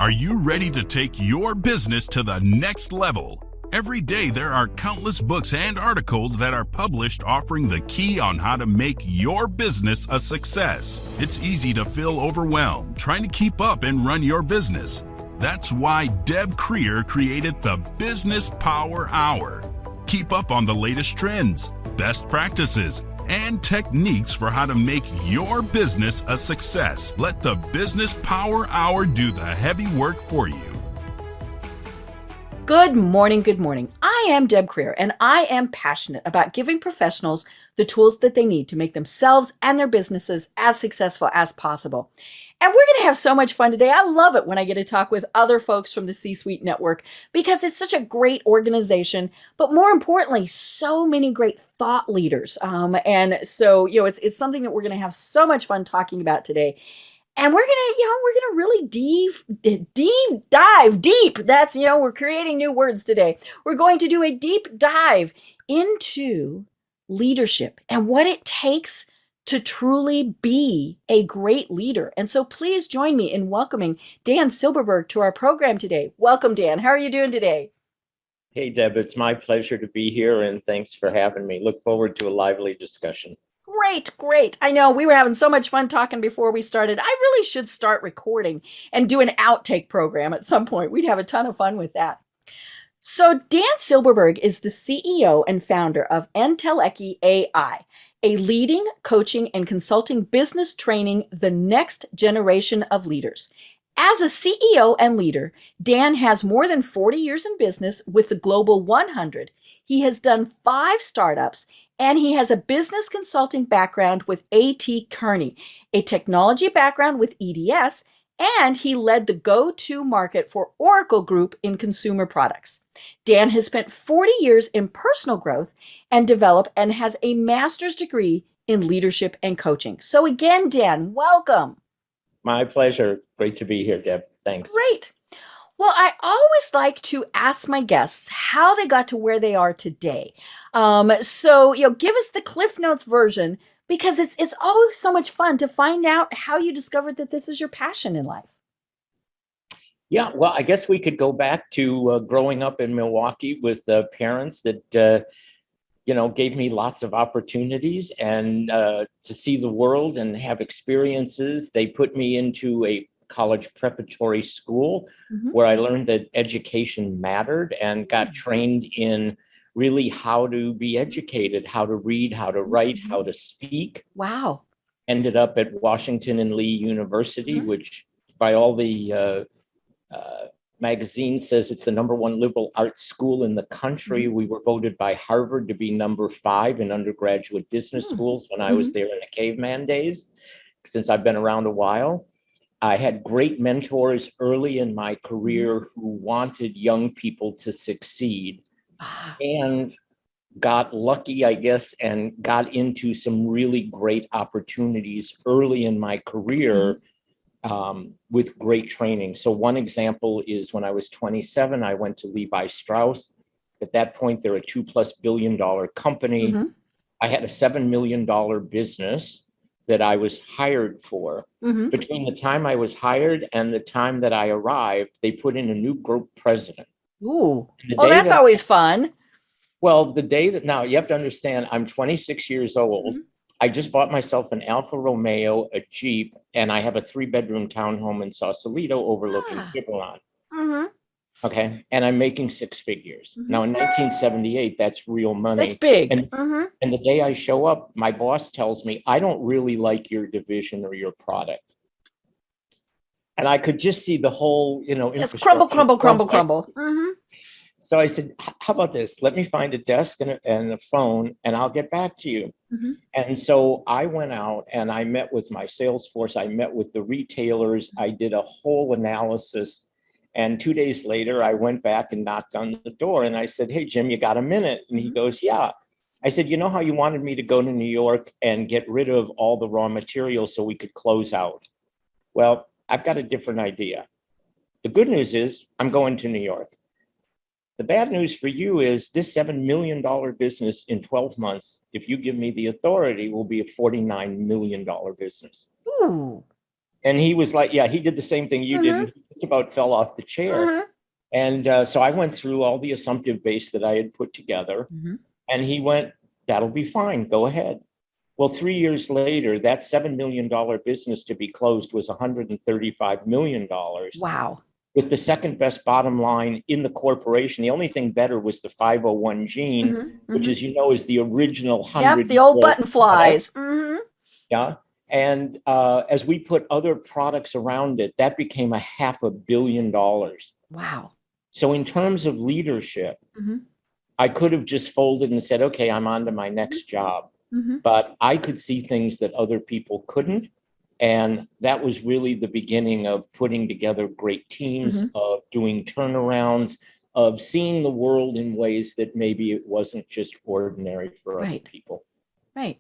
Are you ready to take your business to the next level? Every day there are countless books and articles that are published offering the key on how to make your business a success. It's easy to feel overwhelmed trying to keep up and run your business. That's why Deb Creer created the Business Power Hour. Keep up on the latest trends, best practices, and techniques for how to make your business a success. Let the Business Power Hour do the heavy work for you. Good morning, good morning. I am Deb Creer, and I am passionate about giving professionals the tools that they need to make themselves and their businesses as successful as possible. And we're going to have so much fun today. I love it when I get to talk with other folks from the C-Suite Network because it's such a great organization, but more importantly, so many great thought leaders. And so, it's something that we're going to have so much fun talking about today. And we're gonna really dive deep. That's, we're creating new words today. We're going to do a deep dive into leadership and what it takes to truly be a great leader. And so please join me in welcoming Dan Silberberg to our program today. Welcome, Dan. How are you doing today? Hey, Deb, it's my pleasure to be here, and thanks for having me. Look forward to a lively discussion. Great. I know we were having so much fun talking before we started. I really should start recording and do an outtake program at some point. We'd have a ton of fun with that. So Dan Silberberg is the CEO and founder of Entelechy.AI, a leading coaching and consulting business training the next generation of leaders. As a CEO and leader, Dan has more than 40 years in business with the Global 100. He has done 5 startups, and he has a business consulting background with A.T.Kearney, a technology background with EDS, and he led the go-to market for Oracle Group in consumer products. Dan has spent 40 years in personal growth and development and has a master's degree in leadership and coaching. So again, Dan, welcome. My pleasure. Great to be here, Deb. Thanks. Great. Well, I always like to ask my guests how they got to where they are today. So give us the Cliff Notes version, because it's always so much fun to find out how you discovered that this is your passion in life. Yeah, well, I guess we could go back to growing up in Milwaukee with parents that, gave me lots of opportunities and to see the world and have experiences. They put me into a college preparatory school where I learned that education mattered and got trained in really how to be educated, how to read, how to write, how to speak. Wow. Ended up at Washington and Lee University, which by all the magazines says it's the #1 liberal arts school in the country. We were voted by Harvard to be number 5 in undergraduate business schools when I was there in the caveman days, since I've been around a while. I had great mentors early in my career who wanted young people to succeed, and got lucky, I guess, and got into some really great opportunities early in my career with great training. So one example is when I was 27, I went to Levi Strauss. At that point, they're a $2+ billion company. I had a $7 million business that I was hired for. Between the time I was hired and the time that I arrived, they put in a new group president. Ooh, well, that's always fun. Well, the day that, now you have to understand, I'm 26 years old. I just bought myself an Alfa Romeo, a Jeep, and I have a 3-bedroom townhome in Sausalito overlooking Tiburon. Okay, and I'm making 6 figures. Now in 1978, that's real money. That's big. And the day I show up, my boss tells me, I don't really like your division or your product. And I could just see the whole, Yes, crumble. So I said, how about this? Let me find a desk and a phone, and I'll get back to you. And so I went out and I met with my sales force. I met with the retailers. I did a whole analysis. And 2 days later, I went back and knocked on the door. And I said, hey, Jim, you got a minute? And he goes, yeah. I said, you know how you wanted me to go to New York and get rid of all the raw materials so we could close out? Well, I've got a different idea. The good news is I'm going to New York. The bad news for you is this $7 million business in 12 months, if you give me the authority, will be a $49 million business. Ooh. And he was like, yeah, he did the same thing you did. And he just about fell off the chair. And so I went through all the assumptive base that I had put together. And he went, that'll be fine. Go ahead. Well, 3 years later, that $7 million business to be closed was $135 million. Wow. With the second best bottom line in the corporation. The only thing better was the 501 gene, which, as you know, is the original 100. Yep, the old button flies. Yeah. And as we put other products around it, that became a $500 million. Wow. So in terms of leadership, I could have just folded and said, okay, I'm on to my next job. But I could see things that other people couldn't. And that was really the beginning of putting together great teams, of doing turnarounds, of seeing the world in ways that maybe it wasn't just ordinary for other people. Right.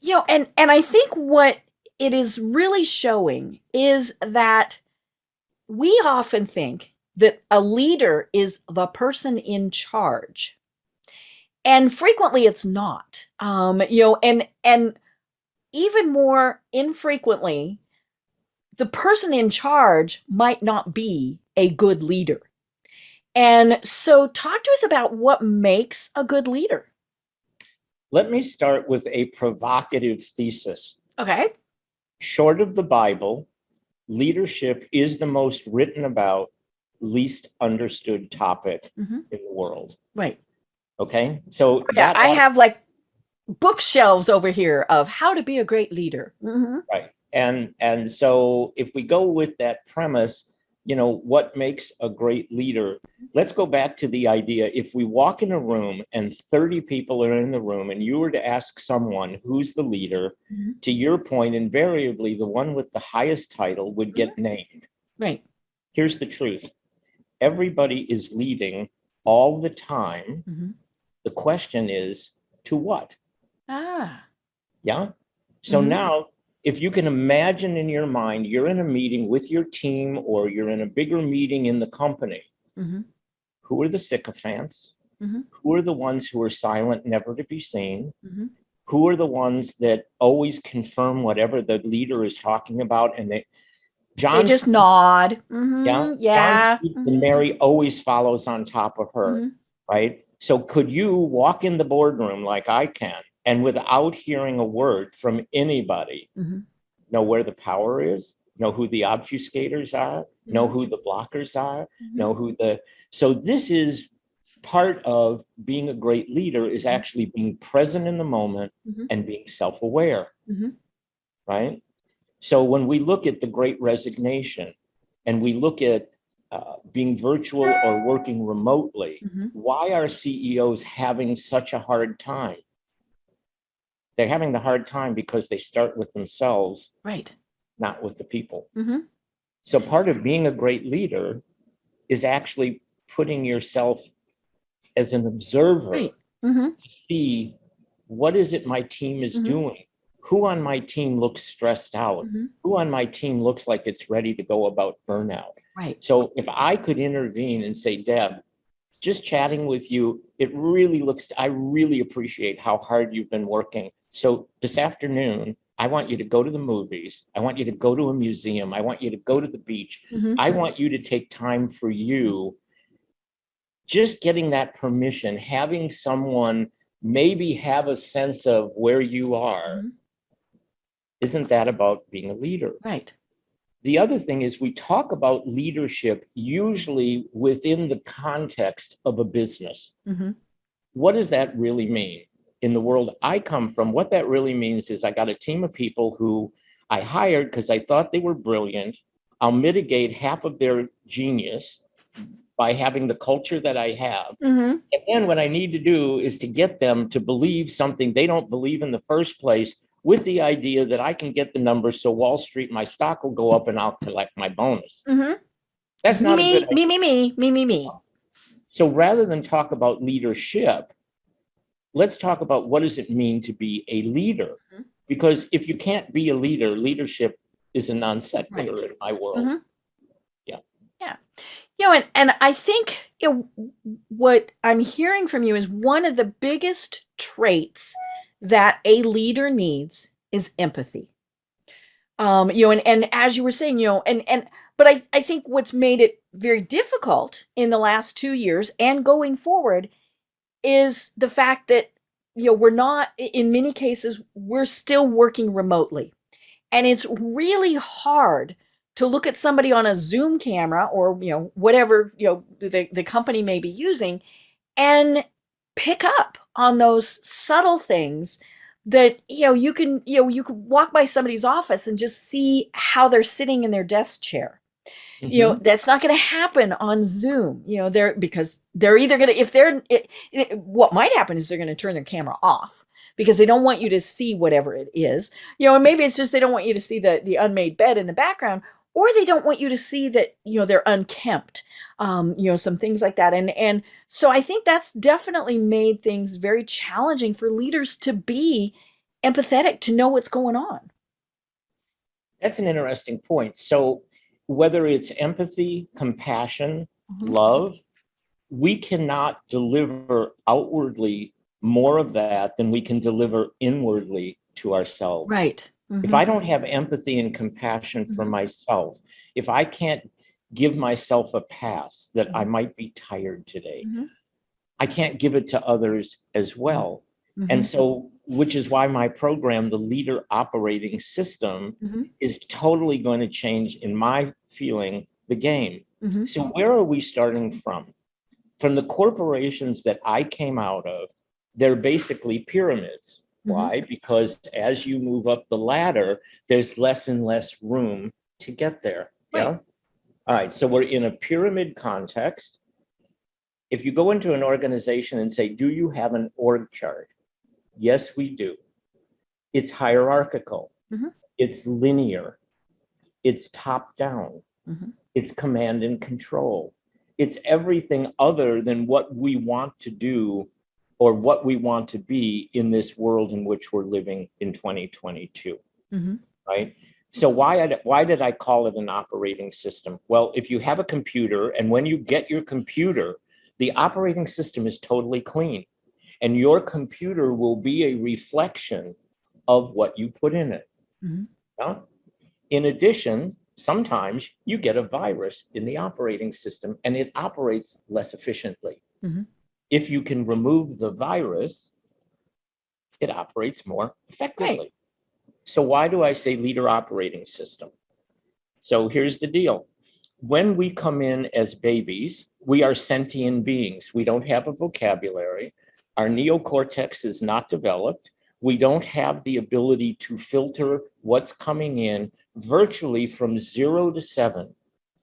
You know, and I think what it is really showing is that we often think that a leader is the person in charge. And frequently it's not. You know, and even more infrequently, the person in charge might not be a good leader. And so talk to us about what makes a good leader. Let me start with a provocative thesis. Okay. Short of the Bible, leadership is the most written about, least understood topic in the world. Right. Okay. So yeah, I have like bookshelves over here of how to be a great leader. Right. And so if we go with that premise, you know, what makes a great leader? Let's go back to the idea. If we walk in a room and 30 people are in the room and you were to ask someone who's the leader, to your point, invariably the one with the highest title would get named. Right. Here's the truth. Everybody is leading all the time. The question is, to what? Yeah. So now, if you can imagine in your mind, you're in a meeting with your team or you're in a bigger meeting in the company. Who are the sycophants? Who are the ones who are silent, never to be seen? Who are the ones that always confirm whatever the leader is talking about? And they just nod. Yeah. And Mary always follows on top of her, right? So could you walk in the boardroom like I can, and without hearing a word from anybody, know where the power is, know who the obfuscators are, know who the blockers are, know who so this is part of being a great leader, is actually being present in the moment and being self-aware, right? So when we look at the Great Resignation and we look at being virtual or working remotely, why are CEOs having such a hard time? They're having the hard time because they start with themselves, not with the people. So part of being a great leader is actually putting yourself as an observer to see, what is it my team is doing? Who on my team looks stressed out? Who on my team looks like it's ready to go about burnout? So if I could intervene and say, Deb, just chatting with you, I really appreciate how hard you've been working. So this afternoon, I want you to go to the movies. I want you to go to a museum. I want you to go to the beach. I want you to take time for you. Just getting that permission, having someone maybe have a sense of where you are, isn't that about being a leader? Right. The other thing is, we talk about leadership usually within the context of a business. What does that really mean? In the world I come from, what that really means is I got a team of people who I hired because I thought they were brilliant. I'll mitigate half of their genius by having the culture that I have. And then what I need to do is to get them to believe something they don't believe in the first place, with the idea that I can get the numbers so Wall Street, my stock will go up and I'll collect my bonus. That's not a good idea. Me. So rather than talk about leadership, let's talk about what does it mean to be a leader? Because if you can't be a leader, leadership is a non sequitur in my world. Yeah. You know, and I think what I'm hearing from you is one of the biggest traits that a leader needs is empathy. And as you were saying, but I think what's made it very difficult in the last 2 years and going forward is the fact that, we're not, in many cases, we're still working remotely. And it's really hard to look at somebody on a Zoom camera or, whatever, the company may be using and pick up on those subtle things that, you can walk by somebody's office and just see how they're sitting in their desk chair. That's not going to happen on Zoom, because they're either going to, if they're, what might happen is they're going to turn their camera off because they don't want you to see whatever it is, and maybe it's just they don't want you to see the unmade bed in the background, or they don't want you to see that, they're unkempt, some things like that. And so I think that's definitely made things very challenging for leaders to be empathetic, to know what's going on. That's an interesting point. So whether it's empathy, compassion, love, we cannot deliver outwardly more of that than we can deliver inwardly to ourselves. Right. If I don't have empathy and compassion for myself, if I can't give myself a pass that I might be tired today, I can't give it to others as well. And so, which is why my program, the Leader Operating System, is totally going to change, in my feeling, the game. So where are we starting from? From the corporations that I came out of, they're basically pyramids. Why? Because as you move up the ladder, there's less and less room to get there. Right. Yeah. All right. So we're in a pyramid context. If you go into an organization and say, do you have an org chart? Yes, we do. It's hierarchical. It's linear. It's top down. It's command and control. It's everything other than what we want to do or what we want to be in this world in which we're living in 2022, right? So why did I call it an operating system? Well, if you have a computer and when you get your computer, the operating system is totally clean and your computer will be a reflection of what you put in it. Yeah? In addition, sometimes you get a virus in the operating system and it operates less efficiently. If you can remove the virus, it operates more effectively. Right. So why do I say leader operating system? So here's the deal. When we come in as babies, we are sentient beings. We don't have a vocabulary. Our neocortex is not developed. We don't have the ability to filter what's coming in. Virtually from 0 to 7,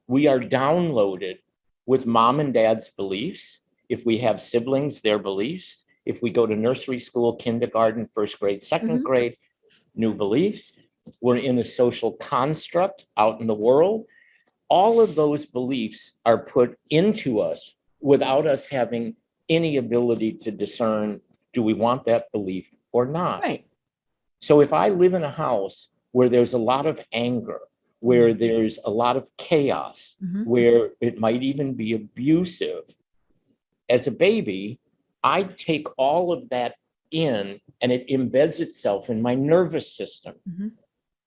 we are downloaded with mom and dad's beliefs. If we have siblings, their beliefs. If we go to nursery school, kindergarten, first grade, second grade, new beliefs. We're in a social construct out in the world. All of those beliefs are put into us without us having any ability to discern, do we want that belief or not? Right. So if I live in a house where there's a lot of anger, where there's a lot of chaos, where it might even be abusive, as a baby, I take all of that in and it embeds itself in my nervous system.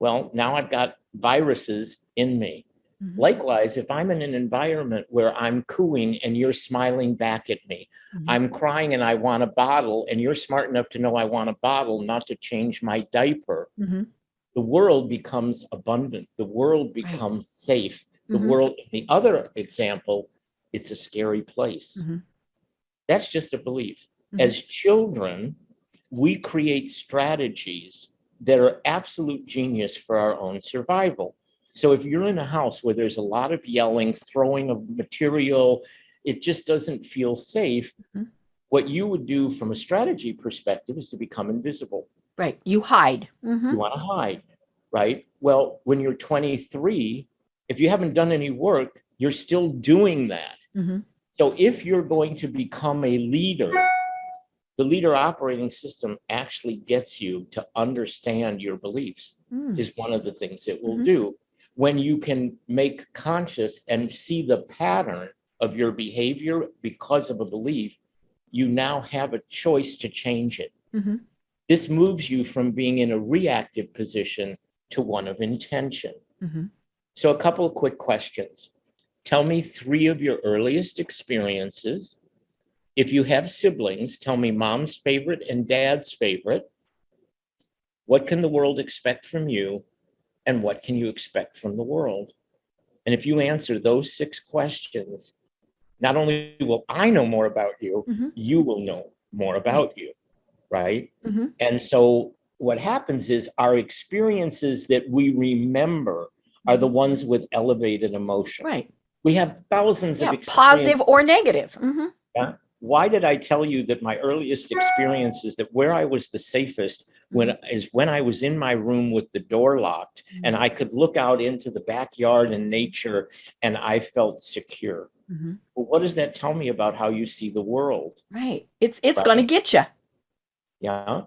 Well, now I've got viruses in me. Likewise, if I'm in an environment where I'm cooing and you're smiling back at me, I'm crying and I want a bottle and you're smart enough to know I want a bottle, not to change my diaper, the world becomes abundant. The world becomes safe. The world, the other example, it's a scary place. That's just a belief. As children, we create strategies that are absolute genius for our own survival. So if you're in a house where there's a lot of yelling, throwing of material, it just doesn't feel safe. What you would do from a strategy perspective is to become invisible. Right. You hide. You want to hide, right? Well, when you're 23, if you haven't done any work, you're still doing that. So if you're going to become a leader, the leader operating system actually gets you to understand your beliefs, is one of the things it will do. When you can make conscious and see the pattern of your behavior because of a belief, you now have a choice to change it. This moves you from being in a reactive position to one of intention. Mm-hmm. So a couple of quick questions. Tell me 3 of your earliest experiences. If you have siblings, tell me mom's favorite and dad's favorite. What can the world expect from you? And what can you expect from the world? And if you answer those 6 questions, not only will I know more about you, Mm-hmm. you will know more about you, right? Mm-hmm. And so what happens is our experiences that we remember are the ones with elevated emotion. Right. We have thousands of experiences. Positive or negative. Mm-hmm. Yeah. Why did I tell you that my earliest experiences, that where I was the safest when I was in my room with the door locked and I could look out into the backyard and nature and I felt secure. Mm-hmm. Well, what does that tell me about how you see the world? Right. It's Right. going to get you. Yeah.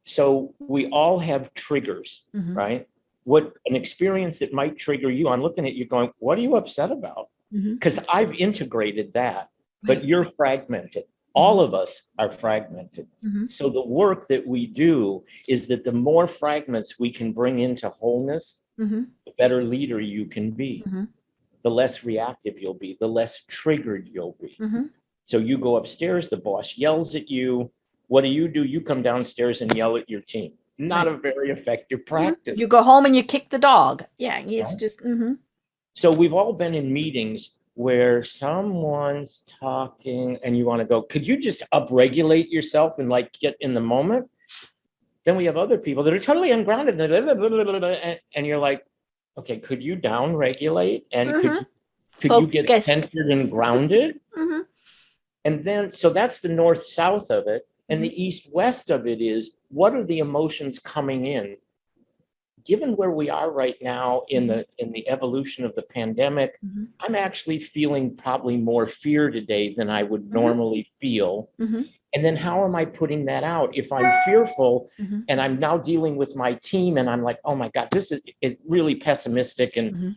So we all have triggers, Mm-hmm. right? What an experience that might trigger you. I'm looking at you going, what are you upset about? Because I've integrated that, but Right. you're fragmented. All of us are fragmented. Mm-hmm. So the work that we do is that the more fragments we can bring into wholeness, Mm-hmm. the better leader you can be. Mm-hmm. The less reactive you'll be, the less triggered you'll be. Mm-hmm. So you go upstairs, the boss yells at you. What do? You come downstairs and yell at your team. Not a very effective practice. You go home and you kick the dog. Yeah, it's just. Mm-hmm. So we've all been in meetings where someone's talking and you want to go, could you just upregulate yourself and like get in the moment? Then we have other people that are totally ungrounded and you're like, okay, could you down regulate and could you get centered and grounded? And then, so that's the north south of it. And the east west of it is, what are the emotions coming in? Given where we are right now in the evolution of the pandemic, I'm actually feeling probably more fear today than I would normally feel. And then how am I putting that out? If I'm fearful and I'm now dealing with my team and I'm like, oh my God, this is really pessimistic. And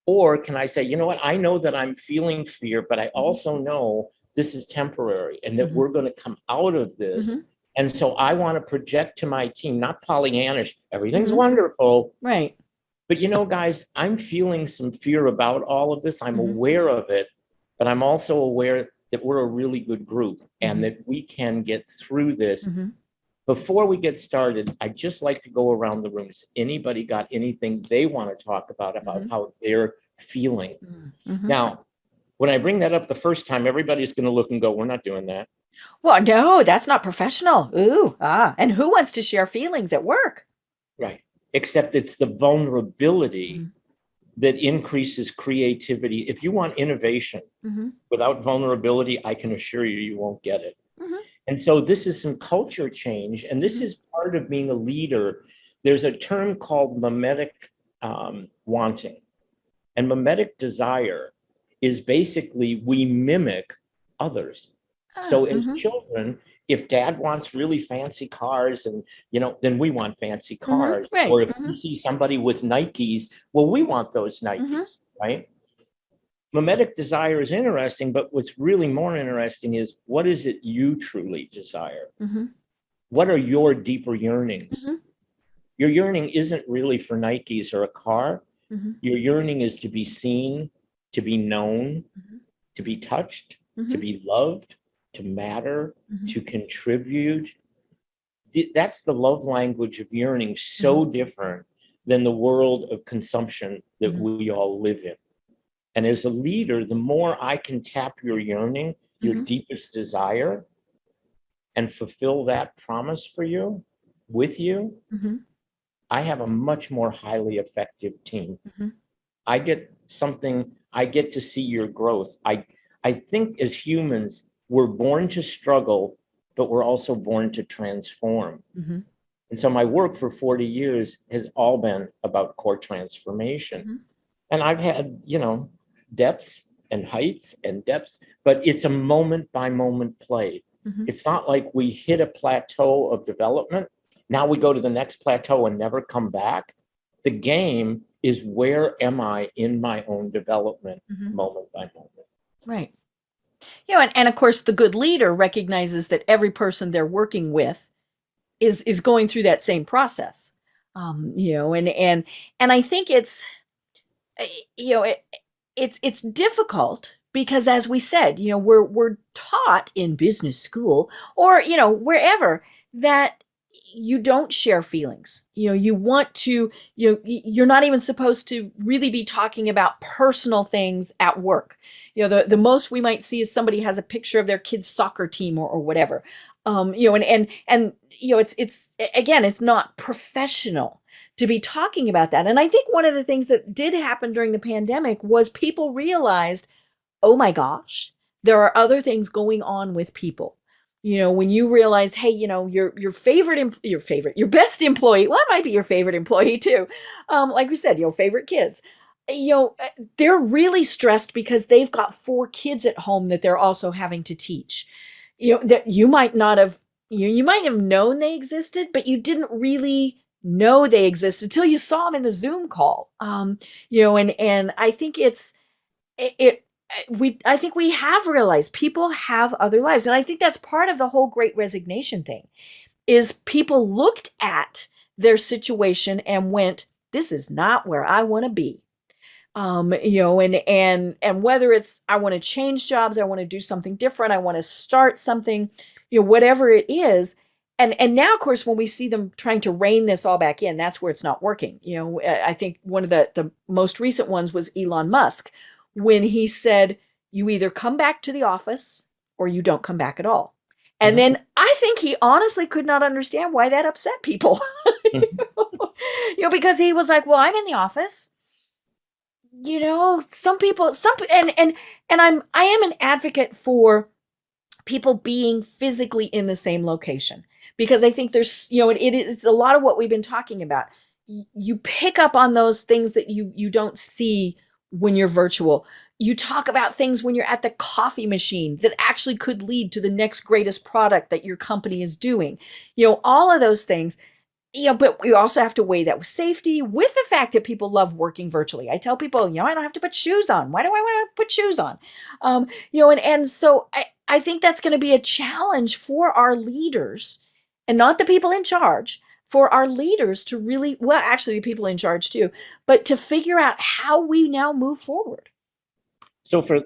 or can I say, you know what? I know that I'm feeling fear, but I also know this is temporary and that we're going to come out of this. And so I want to project to my team, not Pollyannish, everything's wonderful. Right. But you know, guys, I'm feeling some fear about all of this. I'm aware of it, but I'm also aware that we're a really good group and that we can get through this. Before we get started, I'd just like to go around the room. Has anybody got anything they want to talk about how they're feeling? Now, when I bring that up the first time, everybody's going to look and go, we're not doing that. Well, no, that's not professional. Ooh, and who wants to share feelings at work? Right. Except it's the vulnerability that increases creativity. If you want innovation without vulnerability, I can assure you, you won't get it. And so this is some culture change. And this is part of being a leader. There's a term called mimetic wanting. And mimetic desire is basically we mimic others. So as children, if dad wants really fancy cars and, you know, then we want fancy cars. Right. Or if you see somebody with Nikes, well, we want those Nikes, right? Mimetic desire is interesting, but what's really more interesting is what is it you truly desire? What are your deeper yearnings? Your yearning isn't really for Nikes or a car. Your yearning is to be seen, to be known, to be touched, to be loved, to matter, to contribute. That's the love language of yearning, so different than the world of consumption that we all live in. And as a leader, the more I can tap your yearning, your deepest desire, and fulfill that promise for you, with you, I have a much more highly effective team. I get to see your growth. I think as humans, we're born to struggle, but we're also born to transform. And so my work for 40 years has all been about core transformation. And I've had, you know, depths and heights and depths, but it's a moment by moment play. It's not like we hit a plateau of development. Now we go to the next plateau and never come back. The game is, where am I in my own development moment by moment? Right. You know, and of course, the good leader recognizes that every person they're working with is going through that same process. And I think it's, it's difficult because, as we said, we're taught in business school or, wherever, that you don't share feelings. You want to, you're not even supposed to really be talking about personal things at work. The most we might see is somebody has a picture of their kid's soccer team or whatever. It's again, it's not professional to be talking about that. And I think one of the things that did happen during the pandemic was people realized, oh my gosh, there are other things going on with people. When you realized, hey, your your best employee, well, it might be your favorite employee too. Like we said, favorite kids, they're really stressed because they've got 4 kids at home that they're also having to teach. That you might not have, you might have known they existed, but you didn't really know they existed until you saw them in the Zoom call. And I think I think we have realized people have other lives. And I think that's part of the whole Great Resignation thing, is people looked at their situation and went, this is not where I want to be. And whether it's, I want to change jobs, I want to do something different, I want to start something, whatever it is. And now, of course, when we see them trying to rein this all back in, that's where it's not working. I think one of the most recent ones was Elon Musk, when he said, you either come back to the office or you don't come back at all. And then I think he honestly could not understand why that upset people. Because he was like, well, I'm in the office. Some people, I am an advocate for people being physically in the same location, because I think there's, it is a lot of what we've been talking about. You pick up on those things that you don't see when you're virtual. You talk about things when you're at the coffee machine that actually could lead to the next greatest product that your company is doing. All of those things. But we also have to weigh that with safety, with the fact that people love working virtually. I tell people, I don't have to put shoes on. Why do I want to put shoes on? And so I think that's going to be a challenge for our leaders, and not the people in charge, for our leaders to really, well, actually the people in charge too, but to figure out how we now move forward. So for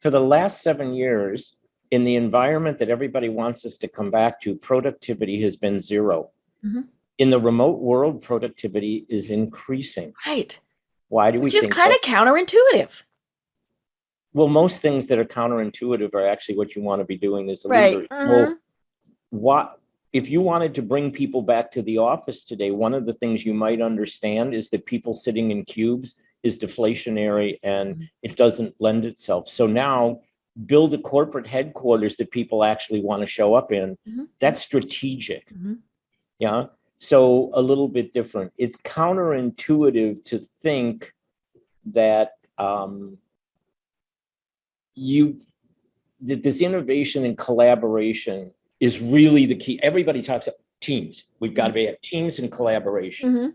the last 7 years, in the environment that everybody wants us to come back to, productivity has been 0. Mm-hmm. In the remote world, productivity is increasing. Right. Why do we think? Which is kind of counterintuitive. Well, most things that are counterintuitive are actually what you want to be doing as a leader. Well, if you wanted to bring people back to the office today, one of the things you might understand is that people sitting in cubes is deflationary and it doesn't lend itself. So now build a corporate headquarters that people actually want to show up in. That's strategic. Yeah. So a little bit different. It's counterintuitive to think that this innovation and collaboration is really the key. Everybody talks about teams. We've got to have teams and collaboration.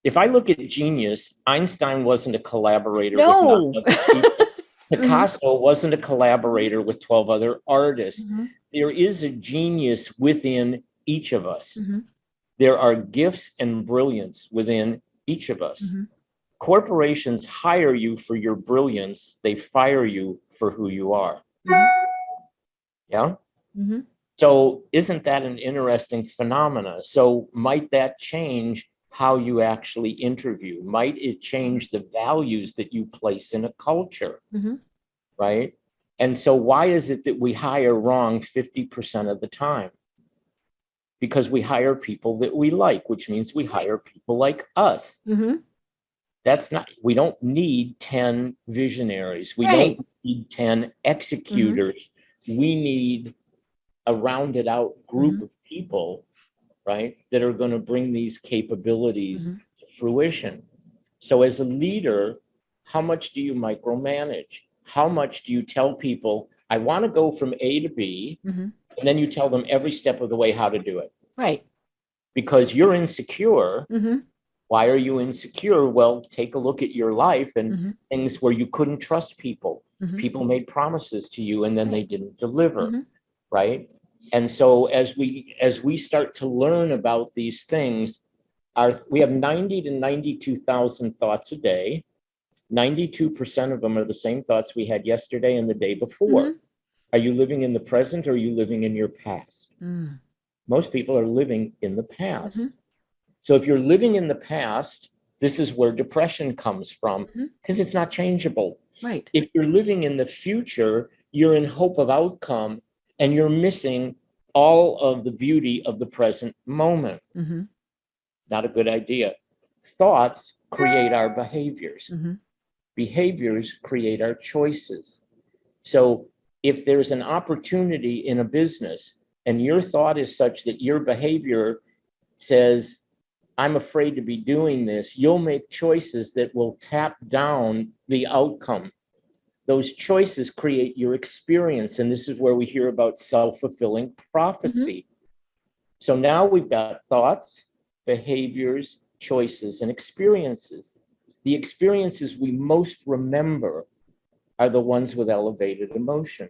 If I look at genius, Einstein wasn't a collaborator with 9 other people. Picasso wasn't a collaborator with 12 other artists. There is a genius within each of us. There are gifts and brilliance within each of us. Corporations hire you for your brilliance. They fire you for who you are. Yeah. So isn't that an interesting phenomena? So might that change how you actually interview? Might it change the values that you place in a culture? Right. And so why is it that we hire wrong 50% of the time? Because we hire people that we like, which means we hire people like us. That's not, we don't need 10 visionaries. We don't need 10 executors. We need a rounded out group of people, right, that are going to bring these capabilities to fruition. So as a leader, how much do you micromanage? How much do you tell people, I want to go from A to B, and then you tell them every step of the way how to do it? Right. Because you're insecure. Why are you insecure? Well, take a look at your life and things where you couldn't trust people. People made promises to you and then they didn't deliver, right? And so as we start to learn about these things, we have 90 to 92,000 thoughts a day. 92% of them are the same thoughts we had yesterday and the day before. Mhm. Are you living in the present, or are you living in your past? Mm. Most people are living in the past. Mhm. So if you're living in the past, this is where depression comes from, Mhm. because it's not changeable. Right. If you're living in the future, you're in hope of outcome, and you're missing all of the beauty of the present moment. Mhm. Not a good idea. Thoughts create our behaviors. Mhm. Behaviors create our choices. So if there's an opportunity in a business and your thought is such that your behavior says, I'm afraid to be doing this, you'll make choices that will tap down the outcome. Those choices create your experience. And this is where we hear about self-fulfilling prophecy. So now we've got thoughts, behaviors, choices, and experiences. The experiences we most remember are the ones with elevated emotion: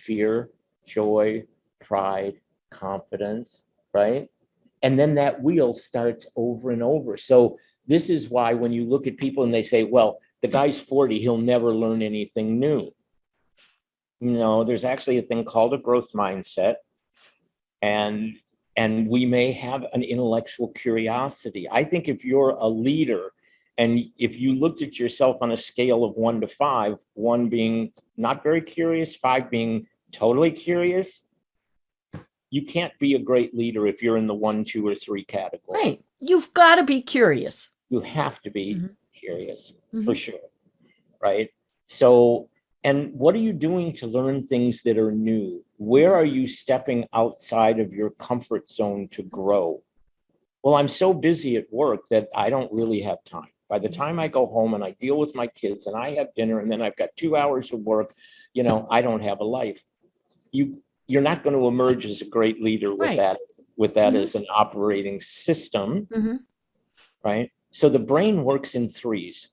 fear, joy, pride, confidence, right? And then that wheel starts over and over. So this is why when you look at people and they say, well, the guy's 40, he'll never learn anything new. No, there's actually a thing called a growth mindset. And we may have an intellectual curiosity. I think if you're a leader and if you looked at yourself on a scale of 1 to 5, 1 being not very curious, 5 being totally curious, you can't be a great leader if you're in the 1, 2, or 3 category. Right. You've got to be curious. You have to be Mhm. curious, Mhm. for sure, right? So, and what are you doing to learn things that are new? Where are you stepping outside of your comfort zone to grow? Well, I'm so busy at work that I don't really have time. By the time I go home and I deal with my kids and I have dinner and then I've got 2 hours of work, I don't have a life. You're not going to emerge as a great leader with Right. that as an operating system, Mhm. right? So the brain works in threes.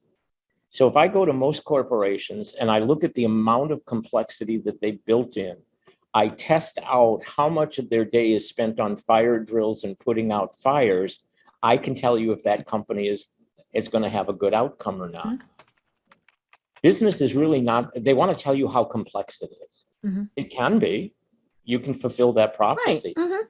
So if I go to most corporations and I look at the amount of complexity that they built in, I test out how much of their day is spent on fire drills and putting out fires, I can tell you if that company is going to have a good outcome or not. Mhm. Business is really not, they want to tell you how complex it is. Mhm. It can be. You can fulfill that Right. prophecy. Mhm.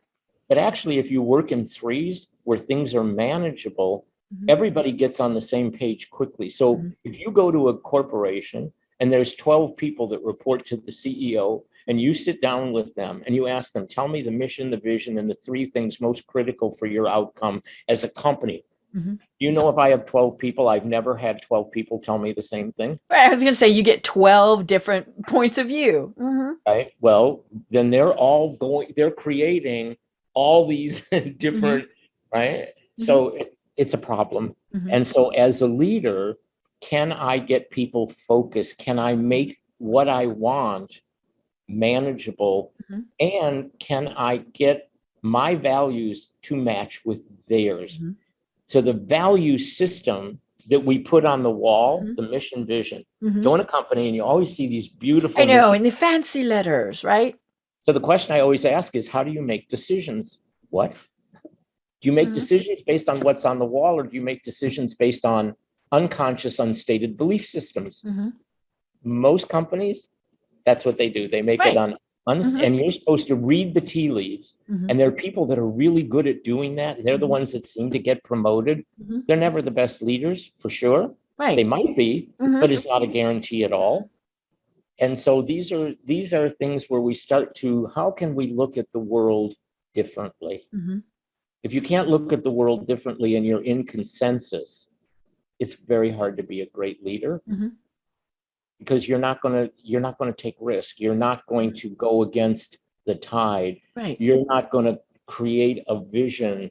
But actually, if you work in threes where things are manageable, Mhm. everybody gets on the same page quickly. So Mhm. if you go to a corporation and there's 12 people that report to the CEO, and you sit down with them and you ask them, tell me the mission, the vision, and the 3 things most critical for your outcome as a company. Mhm. If I have 12 people, I've never had 12 people tell me the same thing. Right. I was going to say you get 12 different points of view. Mhm. Right? Well, then they're creating all these different, right? So it's a problem. Mhm. And so as a leader, can I get people focused? Can I make what I want manageable? Mhm. And can I get my values to match with theirs? Mhm. So the value system that we put on the wall, Mhm. the mission vision, Mhm. go in a company and you always see these beautiful I know, mission. and the fancy letters, right? So the question I always ask is, how do you make decisions? What? Do you make Mhm. decisions based on what's on the wall, or do you make decisions based on unconscious, unstated belief systems? Mhm. Most companies, that's what they do. They make it Right. on, Mhm. and you're supposed to read the tea leaves. Mhm. And there are people that are really good at doing that. And they're the Mhm. ones that seem to get promoted. Mhm. They're never the best leaders, for sure. They Right. might be, Mhm. but it's not a guarantee at all. And so these are things where we start to, how can we look at the world differently? Mhm. If you can't look at the world differently and you're in consensus, it's very hard to be a great leader, Mhm. because you're not going to take risk. You're not going to go against the tide. Right. You're not going to create a vision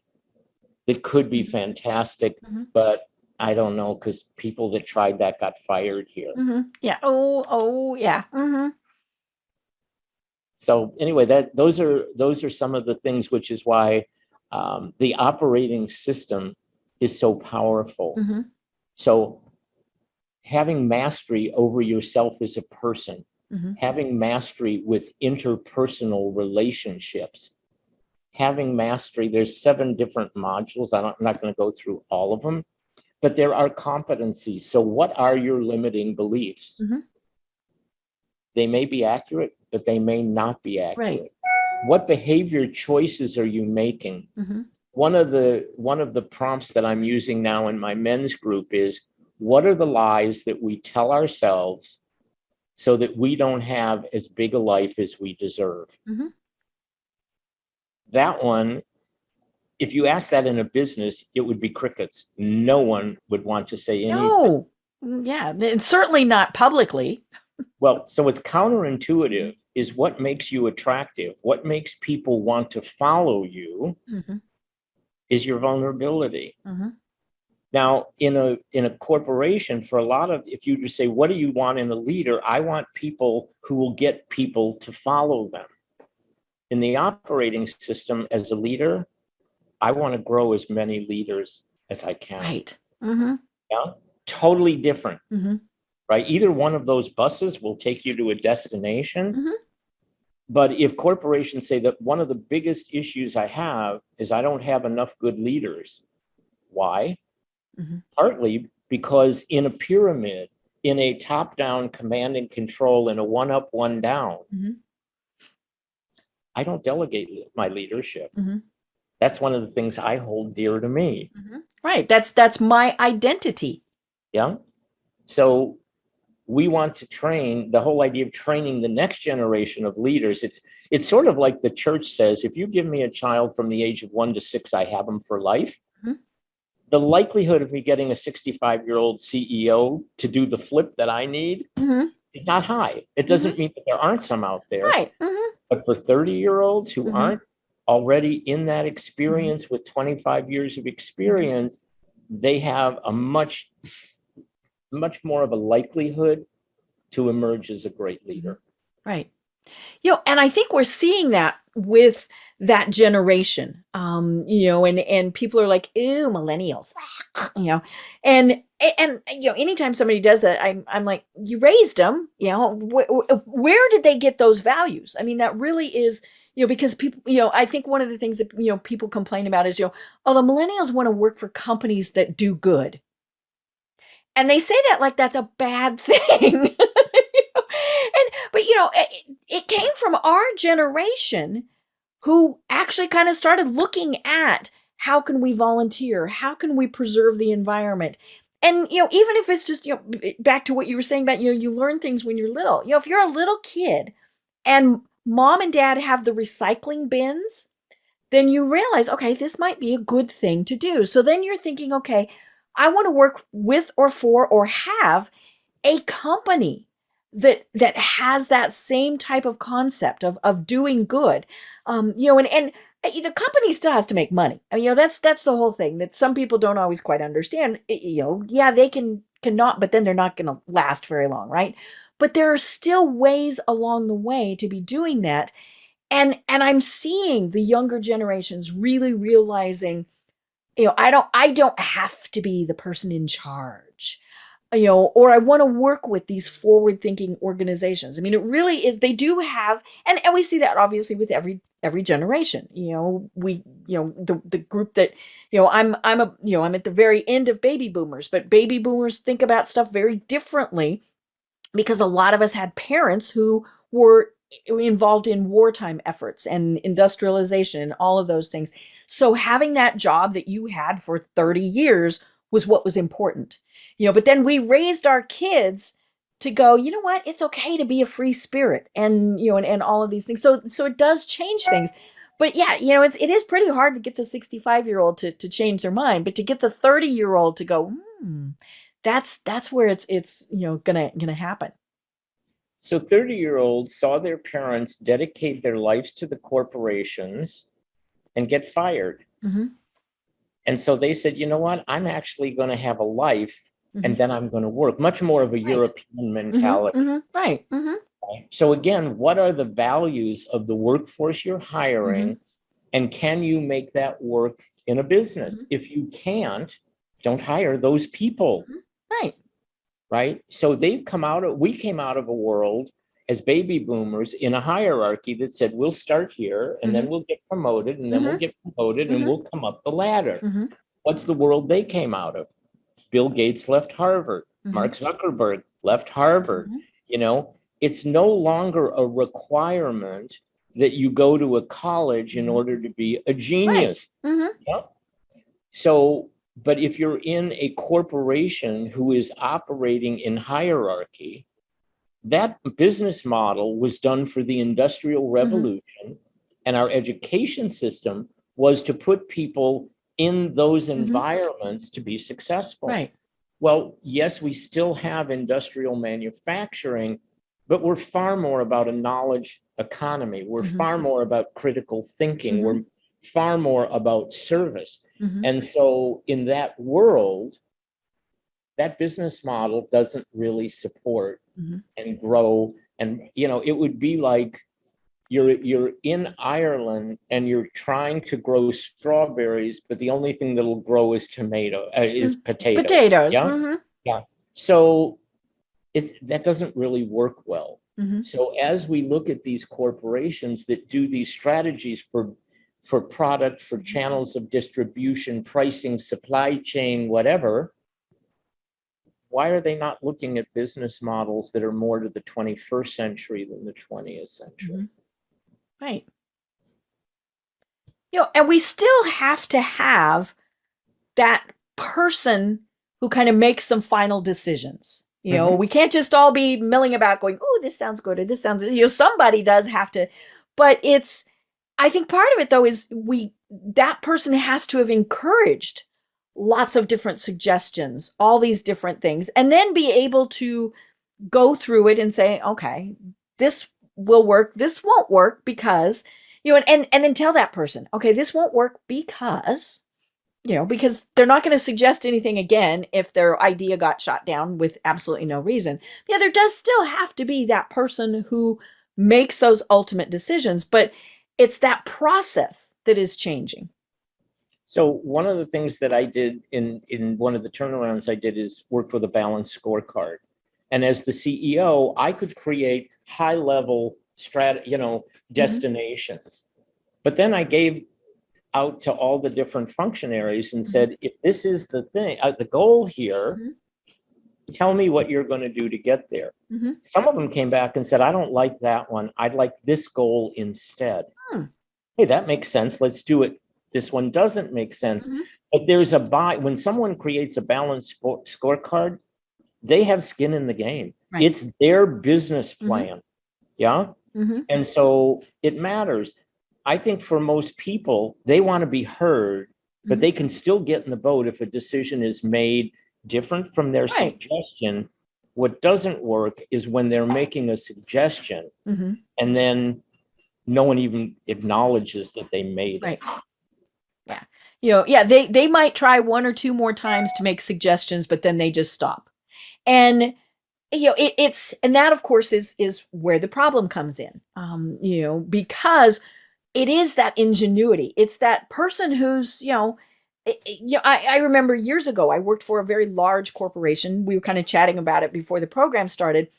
that could be Mhm. fantastic, Mhm. but I don't know, because people that tried that got fired here. Mhm. Yeah. Oh, yeah. Mhm. So anyway, those are some of the things, which is why the operating system is so powerful. Mhm. So having mastery over yourself as a person, having mastery with interpersonal relationships, having mastery. There's 7 different modules. I'm not going to go through all of them, but there are competencies. So what are your limiting beliefs? They may be accurate, but they may not be accurate. Right. What behavior choices are you making? One of the prompts that I'm using now in my men's group is, what are the lies that we tell ourselves so that we don't have as big a life as we deserve? That one, if you ask that in a business, it would be crickets. No one would want to say anything. No. Yeah, and certainly not publicly. Well, so it's counterintuitive is what makes you attractive. What makes people want to follow you is your vulnerability. Now, in a corporation, for a lot of, if you just say, what do you want in a leader? I want people who will get people to follow them. In the operating system, as a leader, I want to grow as many leaders as I can. Right. Yeah, totally different. Right? Either one of those buses will take you to a destination. But if corporations say that one of the biggest issues I have is I don't have enough good leaders. Why? Partly because in a pyramid, in a top-down command and control, in a one up, one down, I don't delegate my leadership. That's one of the things I hold dear to me. Right. That's my identity. Yeah. So we want to train, the whole idea of training the next generation of leaders. It's sort of like the church says, if you give me a child from the age of 1 to 6, I have them for life. The likelihood of me getting a 65-year-old CEO to do the flip that I need is not high. It doesn't mean that there aren't some out there. Right. But for 30-year-olds who aren't already in that experience with 25 years of experience, they have a much more of a likelihood to emerge as a great leader. Right. And I think we're seeing that with that generation, and people are like, ew, millennials, and anytime somebody does that, I'm like, you raised them, where did they get those values? I mean, that really is, because people, I think one of the things that, people complain about is, oh, the millennials want to work for companies that do good. And they say that like that's a bad thing. But it came from our generation who actually kind of started looking at how can we volunteer? How can we preserve the environment? And, even if it's just, back to what you were saying about, you learn things when you're little. If you're a little kid and mom and dad have the recycling bins, then you realize, okay, this might be a good thing to do. So then you're thinking, okay, I want to work with or for or have a company that has that same type of concept of doing good, and the company still has to make money. I mean, that's the whole thing that some people don't always quite understand. Yeah, they cannot, but then they're not going to last very long, right? But there are still ways along the way to be doing that, and I'm seeing the younger generations really realizing, I don't have to be the person in charge. Or I want to work with these forward-thinking organizations. I mean, it really is, they do have, and we see that obviously with every generation. The group that, I'm at the very end of baby boomers, but baby boomers think about stuff very differently because a lot of us had parents who were involved in wartime efforts and industrialization and all of those things. So having that job that you had for 30 years was what was important. But then we raised our kids to go, you know what, it's okay to be a free spirit and, and all of these things. So it does change things. But yeah, it is pretty hard to get the 65-year-old to change their mind, but to get the 30-year-old to go, that's where it's gonna happen. So 30-year-olds saw their parents dedicate their lives to the corporations and get fired. And so they said, you know what, I'm actually going to have a life and then I'm going to work. Much more of a European mentality. Right. So again, what are the values of the workforce you're hiring? And can you make that work in a business? If you can't, don't hire those people. Right. Right. So we came out of a world as baby boomers in a hierarchy that said, we'll start here and then we'll get promoted and then we'll get promoted and we'll come up the ladder. What's the world they came out of? Bill Gates left Harvard. Mark Zuckerberg left Harvard. You know, it's no longer a requirement that you go to a college in order to be a genius. Yeah? So, but if you're in a corporation who is operating in hierarchy, that business model was done for the Industrial Revolution, and our education system was to put people in those environments to be successful. Right. Well, yes, we still have industrial manufacturing, but we're far more about a knowledge economy. We're far more about critical thinking. We're far more about service. And so in that world, that business model doesn't really support and grow. And, you know, it would be like you're in Ireland and you're trying to grow strawberries, but the only thing that'll grow is potatoes. Potatoes. Yeah. So that doesn't really work well. So as we look at these corporations that do these strategies for product, for channels of distribution, pricing, supply chain, whatever, why are they not looking at business models that are more to the 21st century than the 20th century? Right. You know, and we still have to have that person who kind of makes some final decisions. You know, we can't just all be milling about going, oh, this sounds good, or this sounds, you know, somebody does have to, but I think part of it though is that person has to have encouraged lots of different suggestions, all these different things, and then be able to go through it and say, okay, this will work, this won't work because, you know, and then tell that person, okay, this won't work because, you know, because they're not going to suggest anything again if their idea got shot down with absolutely no reason. Yeah, there does still have to be that person who makes those ultimate decisions, but it's that process that is changing. So one of the things that I did in one of the turnarounds I did is work with a balanced scorecard. And as the CEO, I could create high-level destinations. But then I gave out to all the different functionaries and said, if this is the thing, the goal here, tell me what you're going to do to get there. Some of them came back and said, I don't like that one. I'd like this goal instead. Hey, that makes sense. Let's do it. This one doesn't make sense. But there's when someone creates a balanced scorecard, they have skin in the game. Right. It's their business plan. Yeah. And so it matters. I think for most people, they want to be heard, but they can still get in the boat if a decision is made different from their suggestion. What doesn't work is when they're making a suggestion and then no one even acknowledges that they made it. Yeah. You know, yeah, they might try one or two more times to make suggestions, but then they just stop. And you know, and that of course is where the problem comes in. You know, because it is that ingenuity. It's that person who's, I remember years ago, I worked for a very large corporation. We were kind of chatting about it before the program started.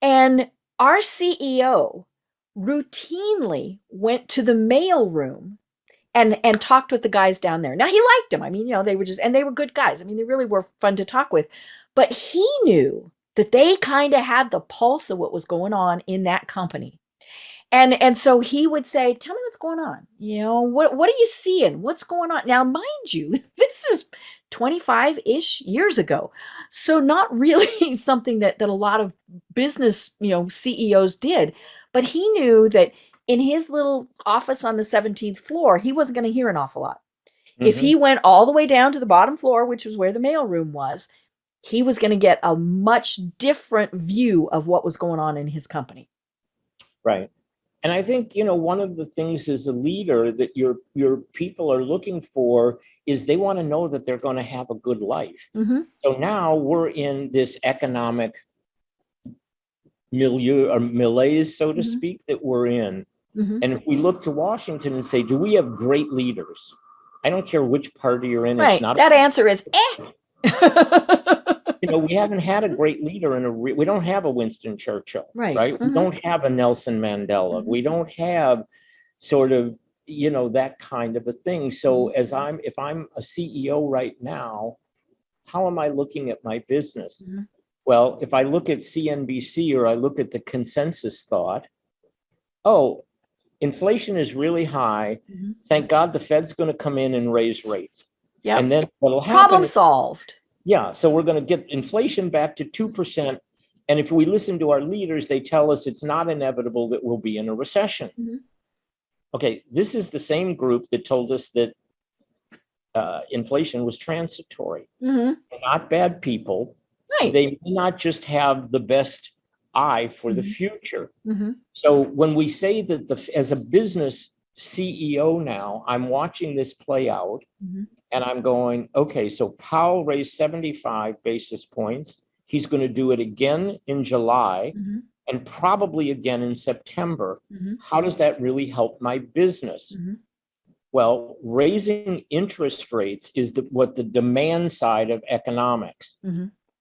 And our CEO routinely went to the mail room and talked with the guys down there. Now he liked them. I mean, you know, they were good guys. I mean, they really were fun to talk with, but he knew that they kind of had the pulse of what was going on in that company. And so he would say, tell me what's going on. You know, what are you seeing? What's going on? Now, mind you, this is 25-ish years ago. So not really something that a lot of business, you know, CEOs did. But he knew that in his little office on the 17th floor, he wasn't going to hear an awful lot. If he went all the way down to the bottom floor, which was where the mailroom was, he was going to get a much different view of what was going on in his company. Right. And I think, you know, one of the things as a leader that your people are looking for is they want to know that they're going to have a good life. So now we're in this economic milieu or malaise, so to speak, that we're in. And if we look to Washington and say, do we have great leaders? I don't care which party you're in. Right. It's not that answer is, you we haven't had a great leader we don't have a Winston Churchill, right? We don't have a Nelson Mandela. We don't have sort of, that kind of a thing. So if I'm a CEO right now, how am I looking at my business? Well, if I look at CNBC or I look at the consensus thought, oh, inflation is really high. Thank God the Fed's going to come in and raise rates. Yeah. And then what'll happen? Problem solved. Yeah. So we're going to get inflation back to 2%. And if we listen to our leaders, they tell us it's not inevitable that we'll be in a recession. Okay. This is the same group that told us that inflation was transitory. They're not bad people. Right. They may not just have the best eye for the future. So when we say that as a business CEO now, I'm watching this play out and I'm going, okay, so Powell raised 75 basis points. He's going to do it again in July and probably again in September. How does that really help my business? Well, raising interest rates is what the demand side of economics.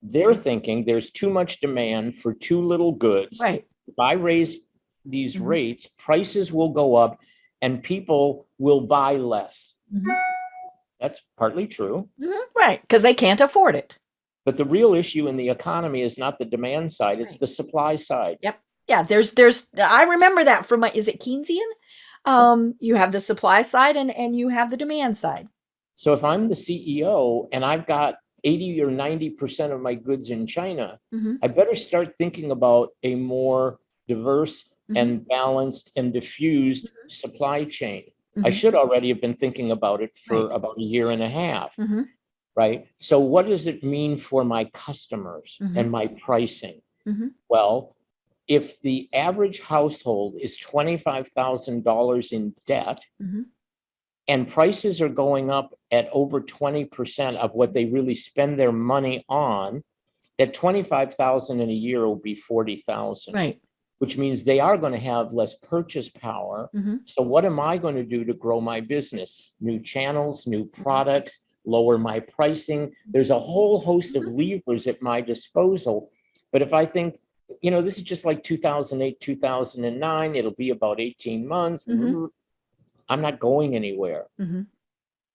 They're thinking there's too much demand for too little goods. Right. If I raise these rates, prices will go up and people will buy less. That's partly true. Right, because they can't afford it. But the real issue in the economy is not the demand side, it's the supply side. Yep. Yeah, there's I remember that from is it Keynesian? You have the supply side and you have the demand side. So if I'm the CEO and I've got 80 or 90% of my goods in China, I better start thinking about a more diverse and balanced and diffused supply chain. I should already have been thinking about it for about a year and a half, right? So what does it mean for my customers and my pricing? Well, if the average household is $25,000 in debt, and prices are going up at over 20% of what they really spend their money on, that 25,000 in a year will be 40,000. Right. Which means they are going to have less purchase power. So what am I going to do to grow my business? New channels, new products, lower my pricing. There's a whole host of levers at my disposal. But if I think, this is just like 2008, 2009, it'll be about 18 months. I'm not going anywhere.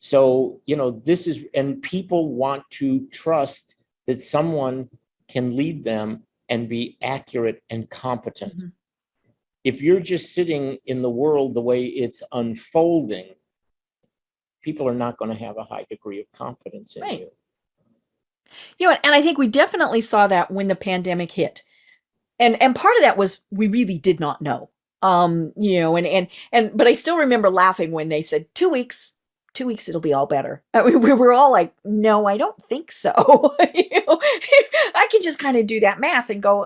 So, this is, and people want to trust that someone can lead them and be accurate and competent. If you're just sitting in the world the way it's unfolding, people are not going to have a high degree of confidence in you. And I think we definitely saw that when the pandemic hit. And part of that was we really did not know. But I still remember laughing when they said 2 weeks, it'll be all better. I mean, we were all like, no, I don't think so. I can just kind of do that math and go,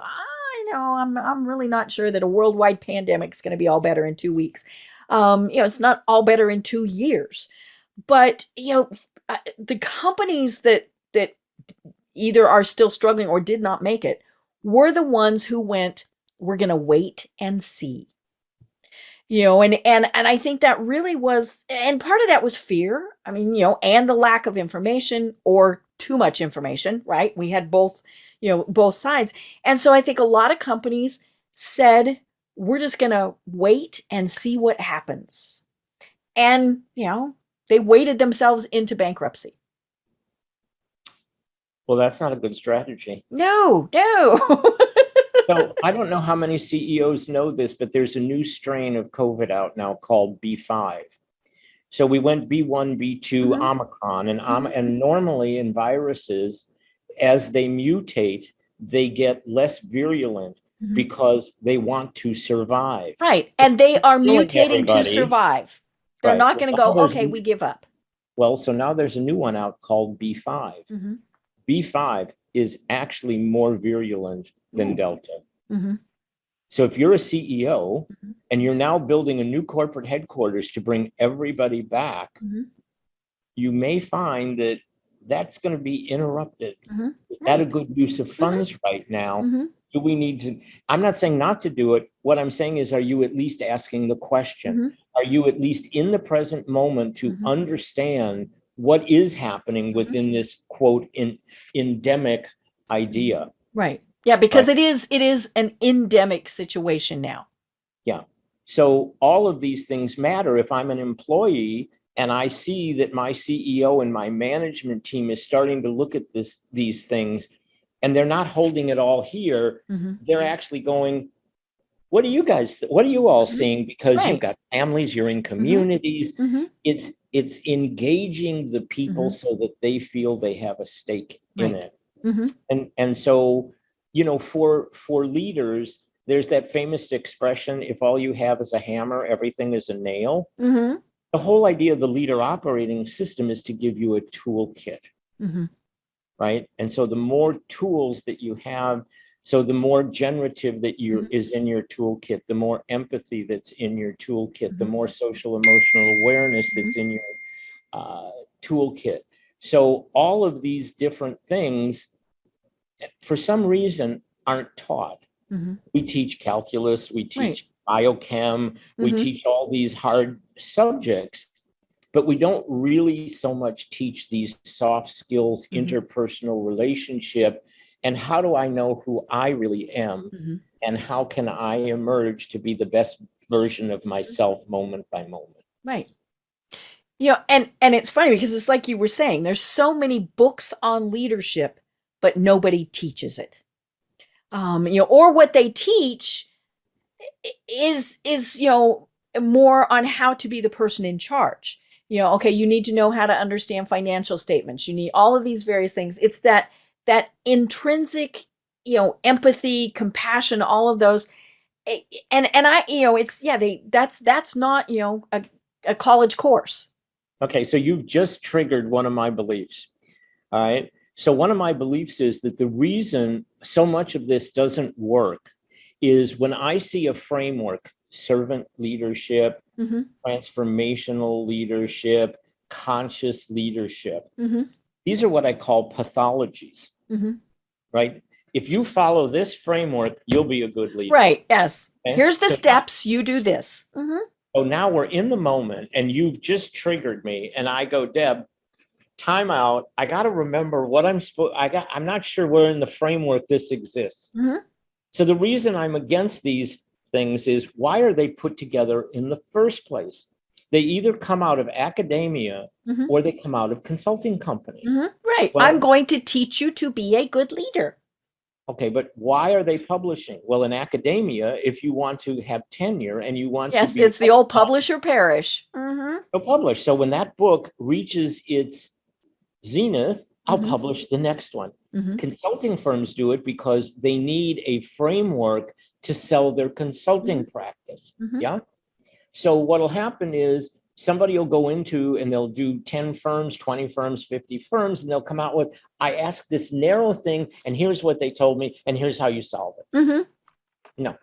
I'm really not sure that a worldwide pandemic is going to be all better in 2 weeks. It's not all better in 2 years, but the companies that either are still struggling or did not make it were the ones who went, we're going to wait and see. And I think that really was, and part of that was fear. I mean, and the lack of information or too much information, right? We had both sides. And so I think a lot of companies said, we're just going to wait and see what happens. And, they weighted themselves into bankruptcy. Well, that's not a good strategy. No. So I don't know how many CEOs know this, but there's a new strain of COVID out now called B5. So we went B1, B2, Omicron, and normally in viruses, as they mutate, they get less virulent because they want to survive. Right, and they are mutating to survive. They're not going to go, okay, we give up. Well, so now there's a new one out called B5. B5 is actually more virulent than Delta. So if you're a CEO and you're now building a new corporate headquarters to bring everybody back, you may find that that's going to be interrupted. Is that a good use of funds right now? Do we need to? I'm not saying not to do it. What I'm saying is, are you at least asking the question? Are you at least in the present moment to understand what is happening within this quote endemic idea. Right. Yeah, because Right. it is an endemic situation now. Yeah. So all of these things matter. If I'm an employee and I see that my CEO and my management team is starting to look at these things, and they're not holding it all here, they're actually going, what are you all seeing? Because you've Right. got families, you're in communities. It's engaging the people so that they feel they have a stake in Right. it. And so, for leaders, there's that famous expression, if all you have is a hammer, everything is a nail. The whole idea of the leader operating system is to give you a toolkit, right? And so the more tools that you have, so the more generative that is in your toolkit, the more empathy that's in your toolkit, the more social emotional awareness that's in your toolkit. So all of these different things, for some reason, aren't taught. We teach calculus, we teach biochem, we teach all these hard subjects, but we don't really so much teach these soft skills, interpersonal relationship, and how do I know who I really am, and how can I emerge to be the best version of myself moment by moment. Right. And it's funny because it's like you were saying, there's so many books on leadership, but nobody teaches it. Or what they teach is more on how to be the person in charge. Okay, you need to know how to understand financial statements. You need all of these various things. It's that intrinsic, empathy, compassion, all of those. And I, that's not, a college course. Okay, so you've just triggered one of my beliefs. All right. So one of my beliefs is that the reason so much of this doesn't work is when I see a framework, servant leadership, transformational leadership, conscious leadership. These are what I call pathologies, right? If you follow this framework, you'll be a good leader. Right. Yes. Okay? Here's the steps. You do this. So now we're in the moment and you've just triggered me. And I go, Deb, time out. I got to remember what I'm not sure where in the framework this exists. So the reason I'm against these things is, why are they put together in the first place? They either come out of academia or they come out of consulting companies. Right. Well, I'm going to teach you to be a good leader. Okay, but why are they publishing? Well, in academia, if you want to have tenure and you want to be, it's the old publish or perish. Go publish. So when that book reaches its zenith, I'll publish the next one. Consulting firms do it because they need a framework to sell their consulting practice. Yeah. So what'll happen is somebody will go into and they'll do 10 firms, 20 firms, 50 firms, and they'll come out with, I asked this narrow thing, and here's what they told me, and here's how you solve it. No.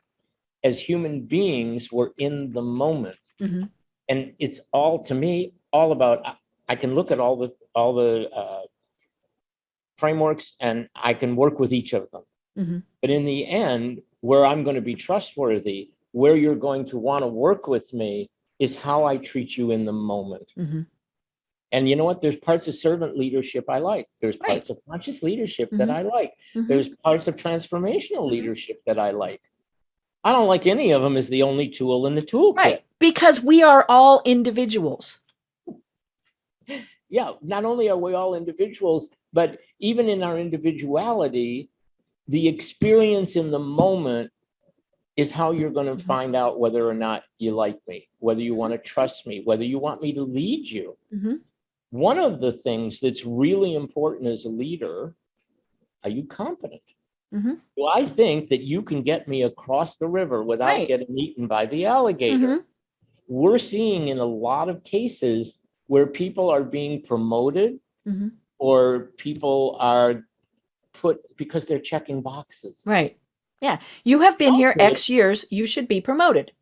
As human beings, we're in the moment. And it's all, to me, all about, I can look at all the frameworks and I can work with each of them. But in the end, where I'm going to be trustworthy, where you're going to want to work with me, is how I treat you in the moment. And you know what? There's parts of servant leadership I like. There's parts of conscious leadership that I like. There's parts of transformational leadership that I like. I don't like any of them as the only tool in the toolkit. Right. Because we are all individuals. Yeah, not only are we all individuals, but even in our individuality, the experience in the moment is how you're going to find out whether or not you like me, whether you want to trust me, whether you want me to lead you. One of the things that's really important as a leader, are you competent? Do I think that you can get me across the river without getting eaten by the alligator? We're seeing in a lot of cases where people are being promoted or people are put because they're checking boxes. Right. Yeah. You have been here X years. You should be promoted.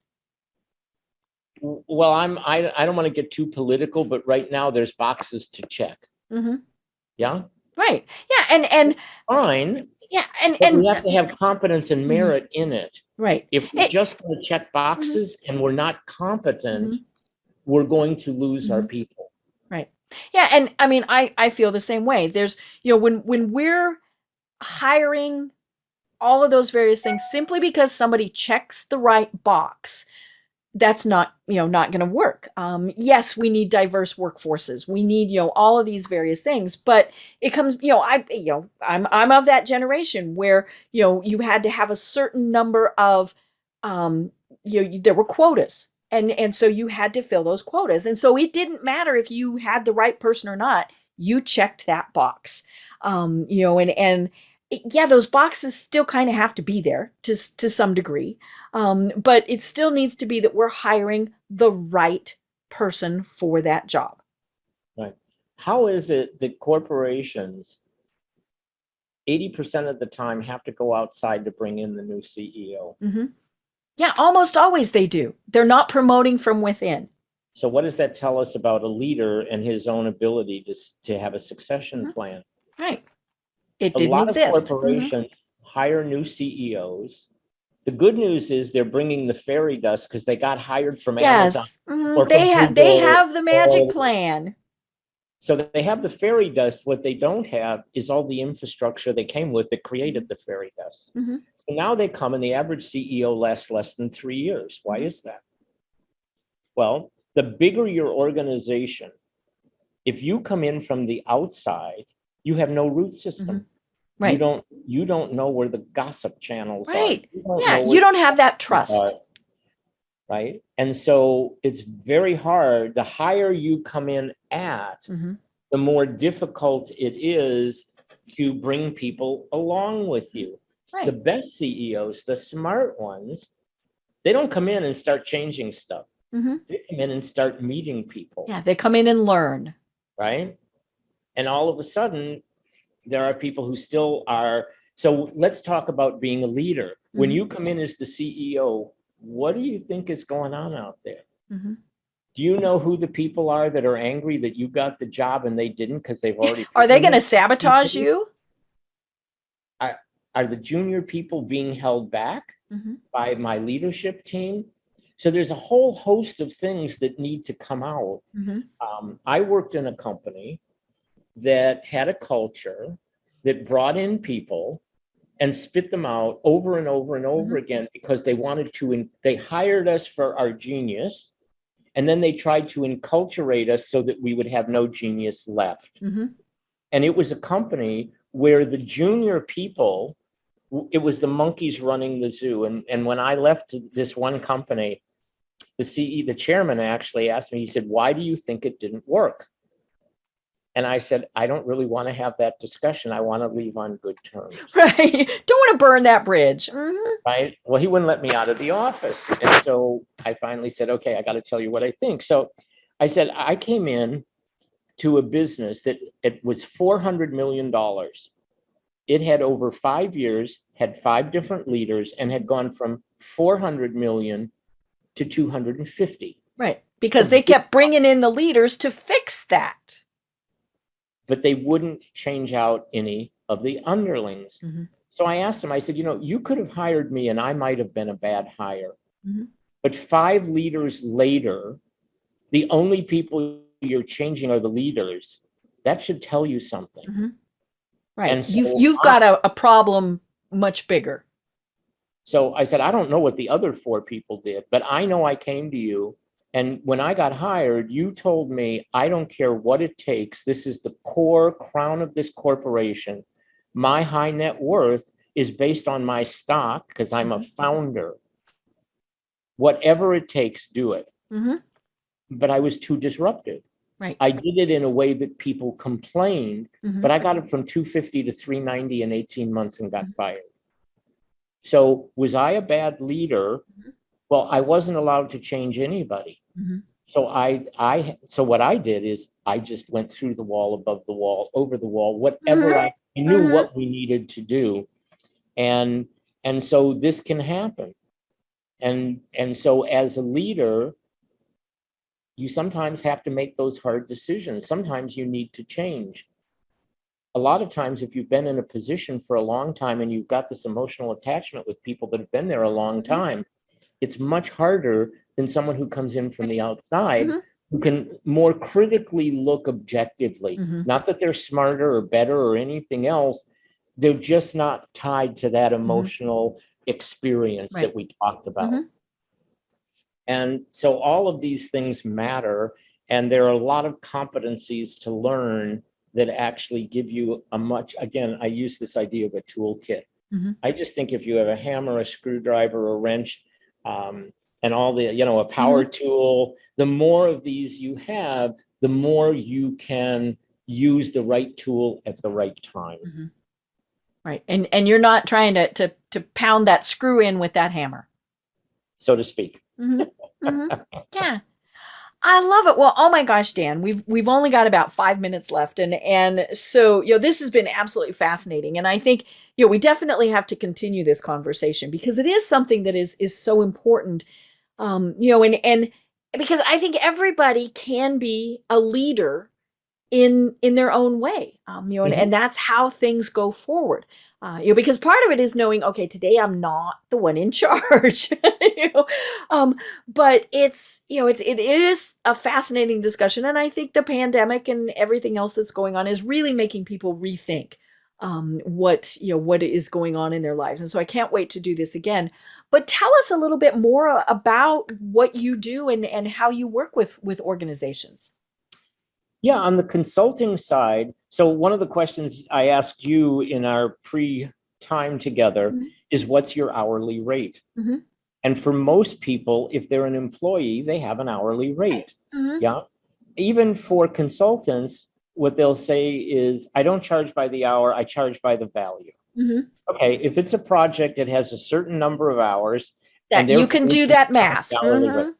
Well, I don't want to get too political, but right now there's boxes to check. Yeah. Right. Yeah. And fine. Yeah. But we have to have competence and merit in it. Right. If we just want to check boxes and we're not competent, we're going to lose our people. Right. Yeah. And I mean, I feel the same way. There's, when we're hiring, all of those various things, simply because somebody checks the right box, that's not, not going to work. Yes, we need diverse workforces. We need, all of these various things, but it comes, I'm of that generation where, you had to have a certain number of, there were quotas. And so you had to fill those quotas. And so it didn't matter if you had the right person or not, you checked that box. Yeah, those boxes still kind of have to be there to some degree. But it still needs to be that we're hiring the right person for that job. Right. How is it that corporations 80% of the time have to go outside to bring in the new CEO? Mm-hmm. Yeah, almost always they do. They're not promoting from within. So what does that tell us about a leader and his own ability to have a succession plan? Right. It A didn't lot exist. of corporations hire new CEOs. The good news is they're bringing the fairy dust because they got hired from Amazon. Or they have the magic plan. So they have the fairy dust. What they don't have is all the infrastructure they came with that created the fairy dust. Mm-hmm. So now they come and the average CEO lasts less than 3 years. Why is that? Well, the bigger your organization, if you come in from the outside, you have no root system. Right. You don't know where the gossip channels are. Right. You don't have that trust. Right. And so it's very hard. The higher you come in at, the more difficult it is to bring people along with you. Right. The best CEOs, the smart ones, they don't come in and start changing stuff. They come in and start meeting people. Yeah, they come in and learn. Right. And all of a sudden, there are people who still are. So let's talk about being a leader. When you come in as the CEO, what do you think is going on out there? Do you know who the people are that are angry that you got the job and they didn't because they've already... Are they going to sabotage you? Are the junior people being held back by my leadership team? So there's a whole host of things that need to come out. I worked in a company that had a culture that brought in people and spit them out over and over and over again because they wanted to, they hired us for our genius, and then they tried to enculturate us so that we would have no genius left. And it was a company where the junior people, it was the monkeys running the zoo. And when I left this one company, the chairman actually asked me, he said, "Why do you think it didn't work?" And I said, "I don't really want to have that discussion. I want to leave on good terms." Right. Don't want to burn that bridge. Right. Well, he wouldn't let me out of the office. And so I finally said, "Okay, I got to tell you what I think." So I said, I came in to a business that it was $400 million. It had over 5 years, had 5 different leaders, and had gone from 400 million to 250. Right. Because they kept bringing in the leaders to fix that. But they wouldn't change out any of the underlings. So I asked him, I said, you could have hired me and I might have been a bad hire. But 5 leaders later, the only people you're changing are the leaders. That should tell you something. Right. And so you've got a problem much bigger. So I said, I don't know what the other 4 people did, but I know I came to you. And when I got hired, you told me, I don't care what it takes. This is the core crown of this corporation. My high net worth is based on my stock because I'm a founder. Whatever it takes, do it. But I was too disruptive. Right. I did it in a way that people complained, but I got it from 250 to 390 in 18 months and got fired. So was I a bad leader? Well, I wasn't allowed to change anybody. So so what I did is I just went through the wall, above the wall, over the wall, whatever I knew what we needed to do. And so this can happen. And so as a leader, you sometimes have to make those hard decisions. Sometimes you need to change. A lot of times, if you've been in a position for a long time and you've got this emotional attachment with people that have been there a long time, it's much harder than someone who comes in from the outside who can more critically look objectively. Not that they're smarter or better or anything else, they're just not tied to that emotional experience Right. that we talked about. Mhm. And so all of these things matter. And there are a lot of competencies to learn that actually give you a much, again, I use this idea of a toolkit. Mhm. I just think if you have a hammer, a screwdriver, a wrench, and all the, a power Mhm. tool, the more of these you have, the more you can use the right tool at the right time. Mhm. Right. And you're not trying to pound that screw in with that hammer, So to speak. Mhm. Mhm. Yeah. I love it. Well, oh my gosh, Dan, we've only got about 5 minutes left, and so this has been absolutely fascinating, and I think we definitely have to continue this conversation because it is something that is so important, and because I think everybody can be a leader in their own way, and that's how things go forward, because part of it is knowing, okay, today I'm not the one in charge, but it is a fascinating discussion, and I think the pandemic and everything else that's going on is really making people rethink what is going on in their lives, and so I can't wait to do this again. But tell us a little bit more about what you do and how you work with organizations. Yeah, on the consulting side, so one of the questions I asked you in our pre-time together Mhm. is what's your hourly rate? Mhm. And for most people, if they're an employee, they have an hourly rate. Mhm. Yeah. Even for consultants, what they'll say is, I don't charge by the hour, I charge by the value. Mhm. Okay, if it's a project that has a certain number of hours, and That you therefore can we do can that count math. the hourly rate. Mhm.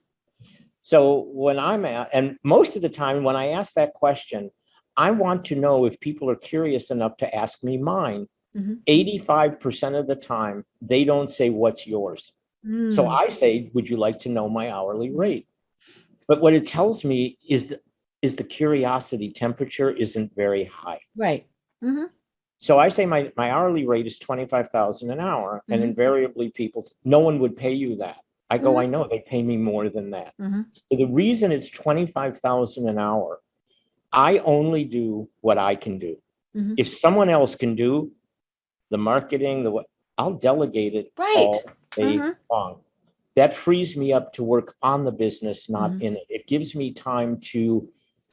So when I'm at, and most of the time when I ask that question, I want to know if people are curious enough to ask me mine. Mhm. 85% of the time, they don't say, what's yours? So Mm. I say, would you like to know my hourly Mhm. rate? But what it tells me is the curiosity temperature isn't very high. Right. Mhm. So I say my hourly rate is 25,000 an hour, and Mhm. invariably people say, no one would pay you that. I go, I Mhm. know they pay me more than that. Mhm. So the reason it's 25,000 an hour, I only do what I can do. Mhm. If someone else can do the marketing, the what, I'll delegate it Right. all day Mhm. long. That frees me up to work on the business, not Mhm. in it. It gives me time to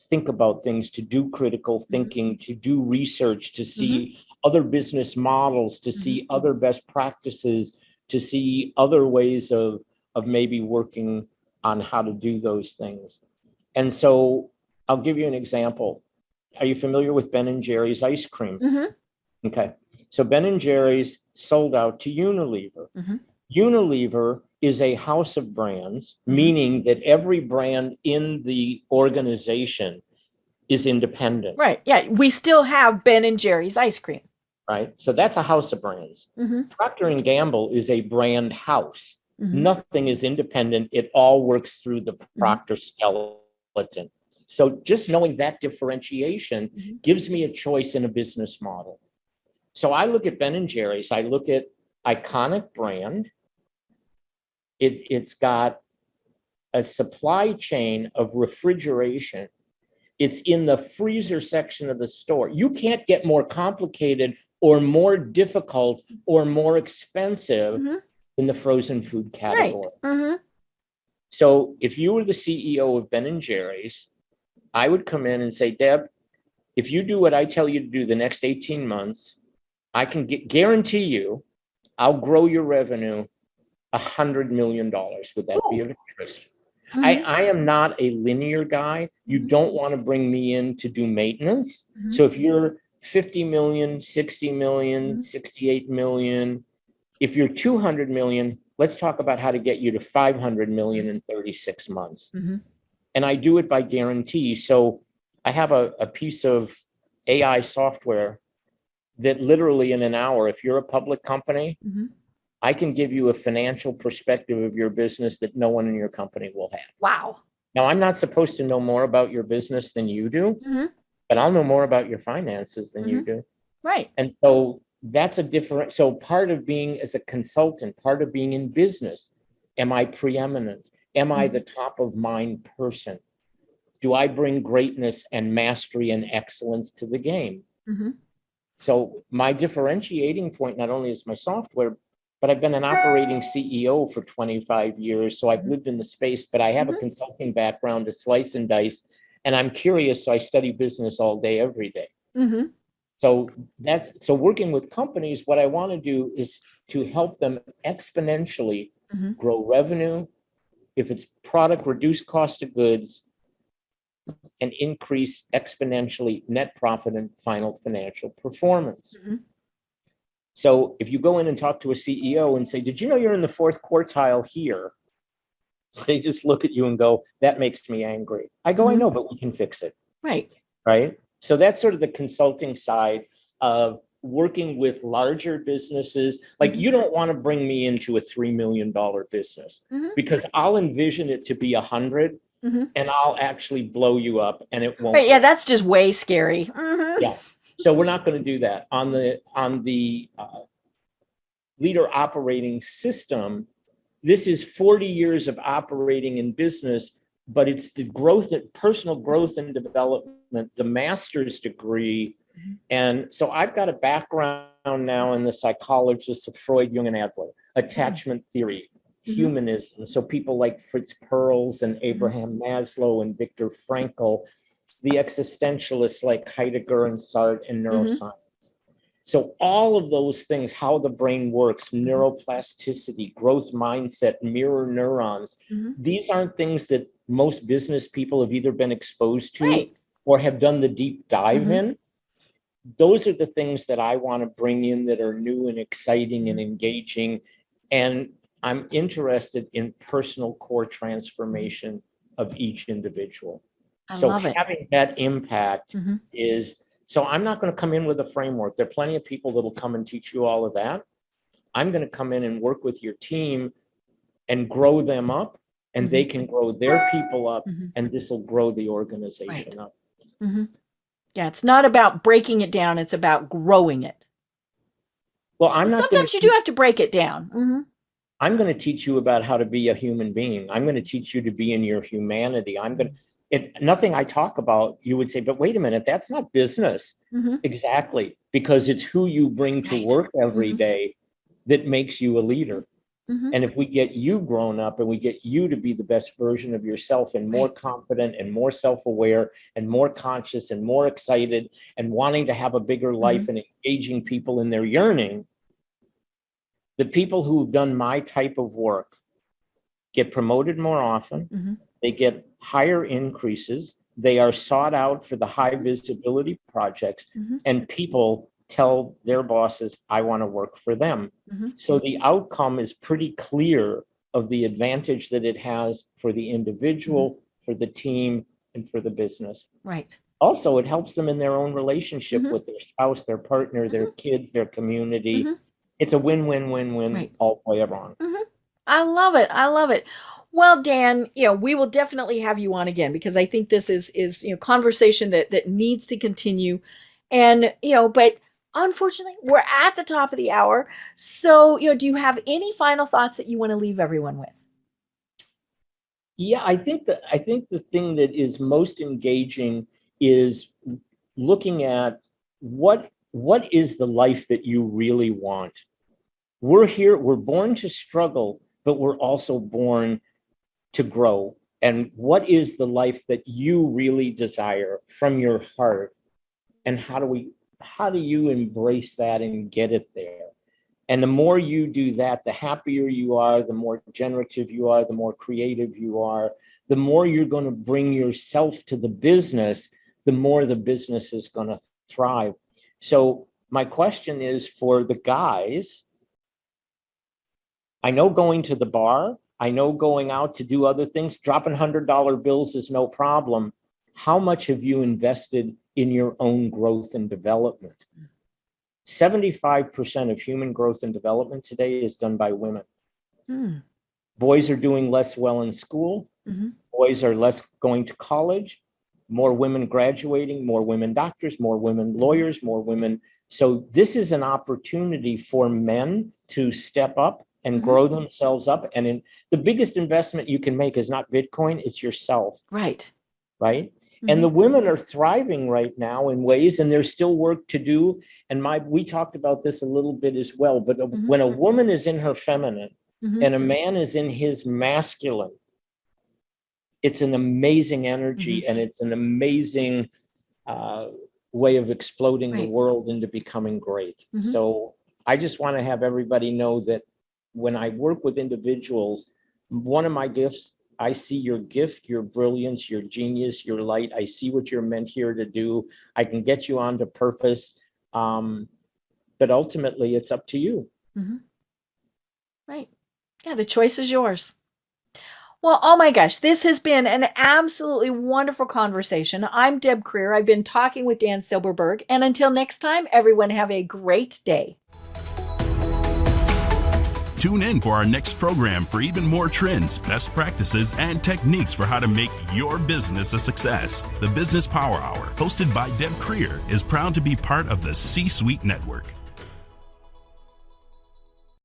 think about things, to do critical Mhm. thinking, to do research, to Mhm. see other business models, to Mhm. see other best practices, to see other ways of maybe working on how to do those things. And so I'll give you an example. Are you familiar with Ben and Jerry's ice cream? Mhm. Okay. So Ben and Jerry's sold out to Unilever. Mhm. Unilever is a house of brands, Mhm. meaning that every brand in the organization is independent, Right. Yeah, we still have Ben and Jerry's ice cream. right? So that's a house of brands. Mhm. Procter and Gamble is a brand house. Mhm. Nothing is independent. It all works through the Mhm. Procter skeleton. So just knowing that differentiation Mhm. gives me a choice in a business model. So I look at Ben and Jerry's, I look at iconic brand. It's got a supply chain of refrigeration. It's in the freezer section of the store. You can't get more complicated or more difficult or more expensive Mhm. in the frozen food Right. category. Mhm. So if you were the CEO of Ben and Jerry's, I would come in and say, Deb, if you do what I tell you to do the next 18 months, I can guarantee you I'll grow your revenue $100 million. Would that be Ooh. of interest? Mhm. I am not a linear guy. You Mhm. don't want to bring me in to do maintenance. Mhm. So if you're 50 million, 60 million, Mhm. 68 million, if you're 200 million, let's talk about how to get you to 500 million in 36 months. Mhm. And I do it by guarantee. So I have a piece of AI software that literally in an hour, if you're a public company, Mhm. I can give you a financial perspective of your business that no one in your company will have. Wow. Now, I'm not supposed to know more about your business than you do, Mhm. but I'll know more about your finances than you Mhm. do. Right. And so that's a different, so part of being as a consultant, part of being in business, am I preeminent? Am I the Mhm. top of mind person? Do I bring greatness and mastery and excellence to the game? Mhm. So my differentiating point not only is my software, but I've been an operating CEO for 25 years. So I've lived in the space, but I have a consulting background to slice and dice. And I'm curious, so I study business all day, every day. So working with companies, what I want to do is to help them exponentially grow revenue. If it's product, reduce cost of goods, and increase exponentially net profit and final financial performance. So if you go in and talk to a CEO and say, did you know you're in the fourth quartile here? They just look at you and go, that makes me angry. I go, I know, but we can fix it. Right. Right. So that's sort of the consulting side of working with larger businesses. Like you don't want to bring me into a $3 million business because I'll envision it to be 100 and I'll actually blow you up and it won't. Right, yeah, that's just way scary. Yeah. So we're not going to do that. On the leader operating system, this is 40 years of operating in business, but it's the growth, personal growth and development, the master's degree. And so I've got a background now in the psychologists of Freud, Jung, and Adler, attachment theory, humanism. So people like Fritz Perls and Abraham Maslow and Viktor Frankl, the existentialists like Heidegger and Sartre and neuroscience. So all of those things, how the brain works, neuroplasticity, growth mindset, mirror neurons, these aren't things that most business people have either been exposed to or have done the deep dive in. Those are the things that I want to bring in that are new and exciting and engaging. And I'm interested in personal core transformation of each individual. So having that impact is, so I'm not going to come in with a framework. There are plenty of people that will come and teach you all of that. I'm going to come in and work with your team and grow them up, and they can grow their people up, and this will grow the organization up. Yeah, it's not about breaking it down. It's about growing it. Well, sometimes you do have to break it down. I'm going to teach you about how to be a human being. I'm going to teach you to be in your humanity. Nothing I talk about, you would say, but wait a minute, that's not business. Exactly, because it's who you bring to work every day that makes you a leader. And if we get you grown up and we get you to be the best version of yourself and more confident and more self-aware and more conscious and more excited and wanting to have a bigger life and engaging people in their yearning, the people who've done my type of work get promoted more often. They get higher increases. They are sought out for the high visibility projects, and people tell their bosses, I want to work for them. So the outcome is pretty clear of the advantage that it has for the individual, for the team, and for the business. Right. Also, it helps them in their own relationship with their spouse, their partner, their kids, their community. It's a win-win-win-win all the way around. I love it. I love it. Well, Dan, we will definitely have you on again because I think this is conversation that needs to continue. And, but unfortunately, we're at the top of the hour. So, do you have any final thoughts that you want to leave everyone with? Yeah, I think the thing that is most engaging is looking at what is the life that you really want. We're born to struggle, but we're also born to grow. And what is the life that you really desire from your heart? And how do you embrace that and get it there? And the more you do that, the happier you are, the more generative you are, the more creative you are, the more you're going to bring yourself to the business, the more the business is going to thrive. So my question is for the guys, I know going to the bar, I know going out to do other things, dropping $100 bills is no problem. How much have you invested in your own growth and development? 75% of human growth and development today is done by women. Boys are doing less well in school. Boys are less going to college. More women graduating, more women doctors, more women lawyers, more women. So this is an opportunity for men to step up and grow themselves up. And the biggest investment you can make is not Bitcoin, it's yourself. Right. Right. And the women are thriving right now in ways, and there's still work to do. And we talked about this a little bit as well, but when a woman is in her feminine and a man is in his masculine, it's an amazing energy and it's an amazing way of exploding the world into becoming great. So I just want to have everybody know that when I work with individuals, one of my gifts, I see your gift, your brilliance, your genius, your light. I see what you're meant here to do. I can get you onto purpose. But ultimately, it's up to you. Right. Yeah, the choice is yours. Well, oh my gosh, this has been an absolutely wonderful conversation. I'm Deb Creer. I've been talking with Dan Silberberg. And until next time, everyone have a great day. Tune in for our next program for even more trends, best practices, and techniques for how to make your business a success. The Business Power Hour, hosted by Deb Creer, is proud to be part of the C-Suite Network.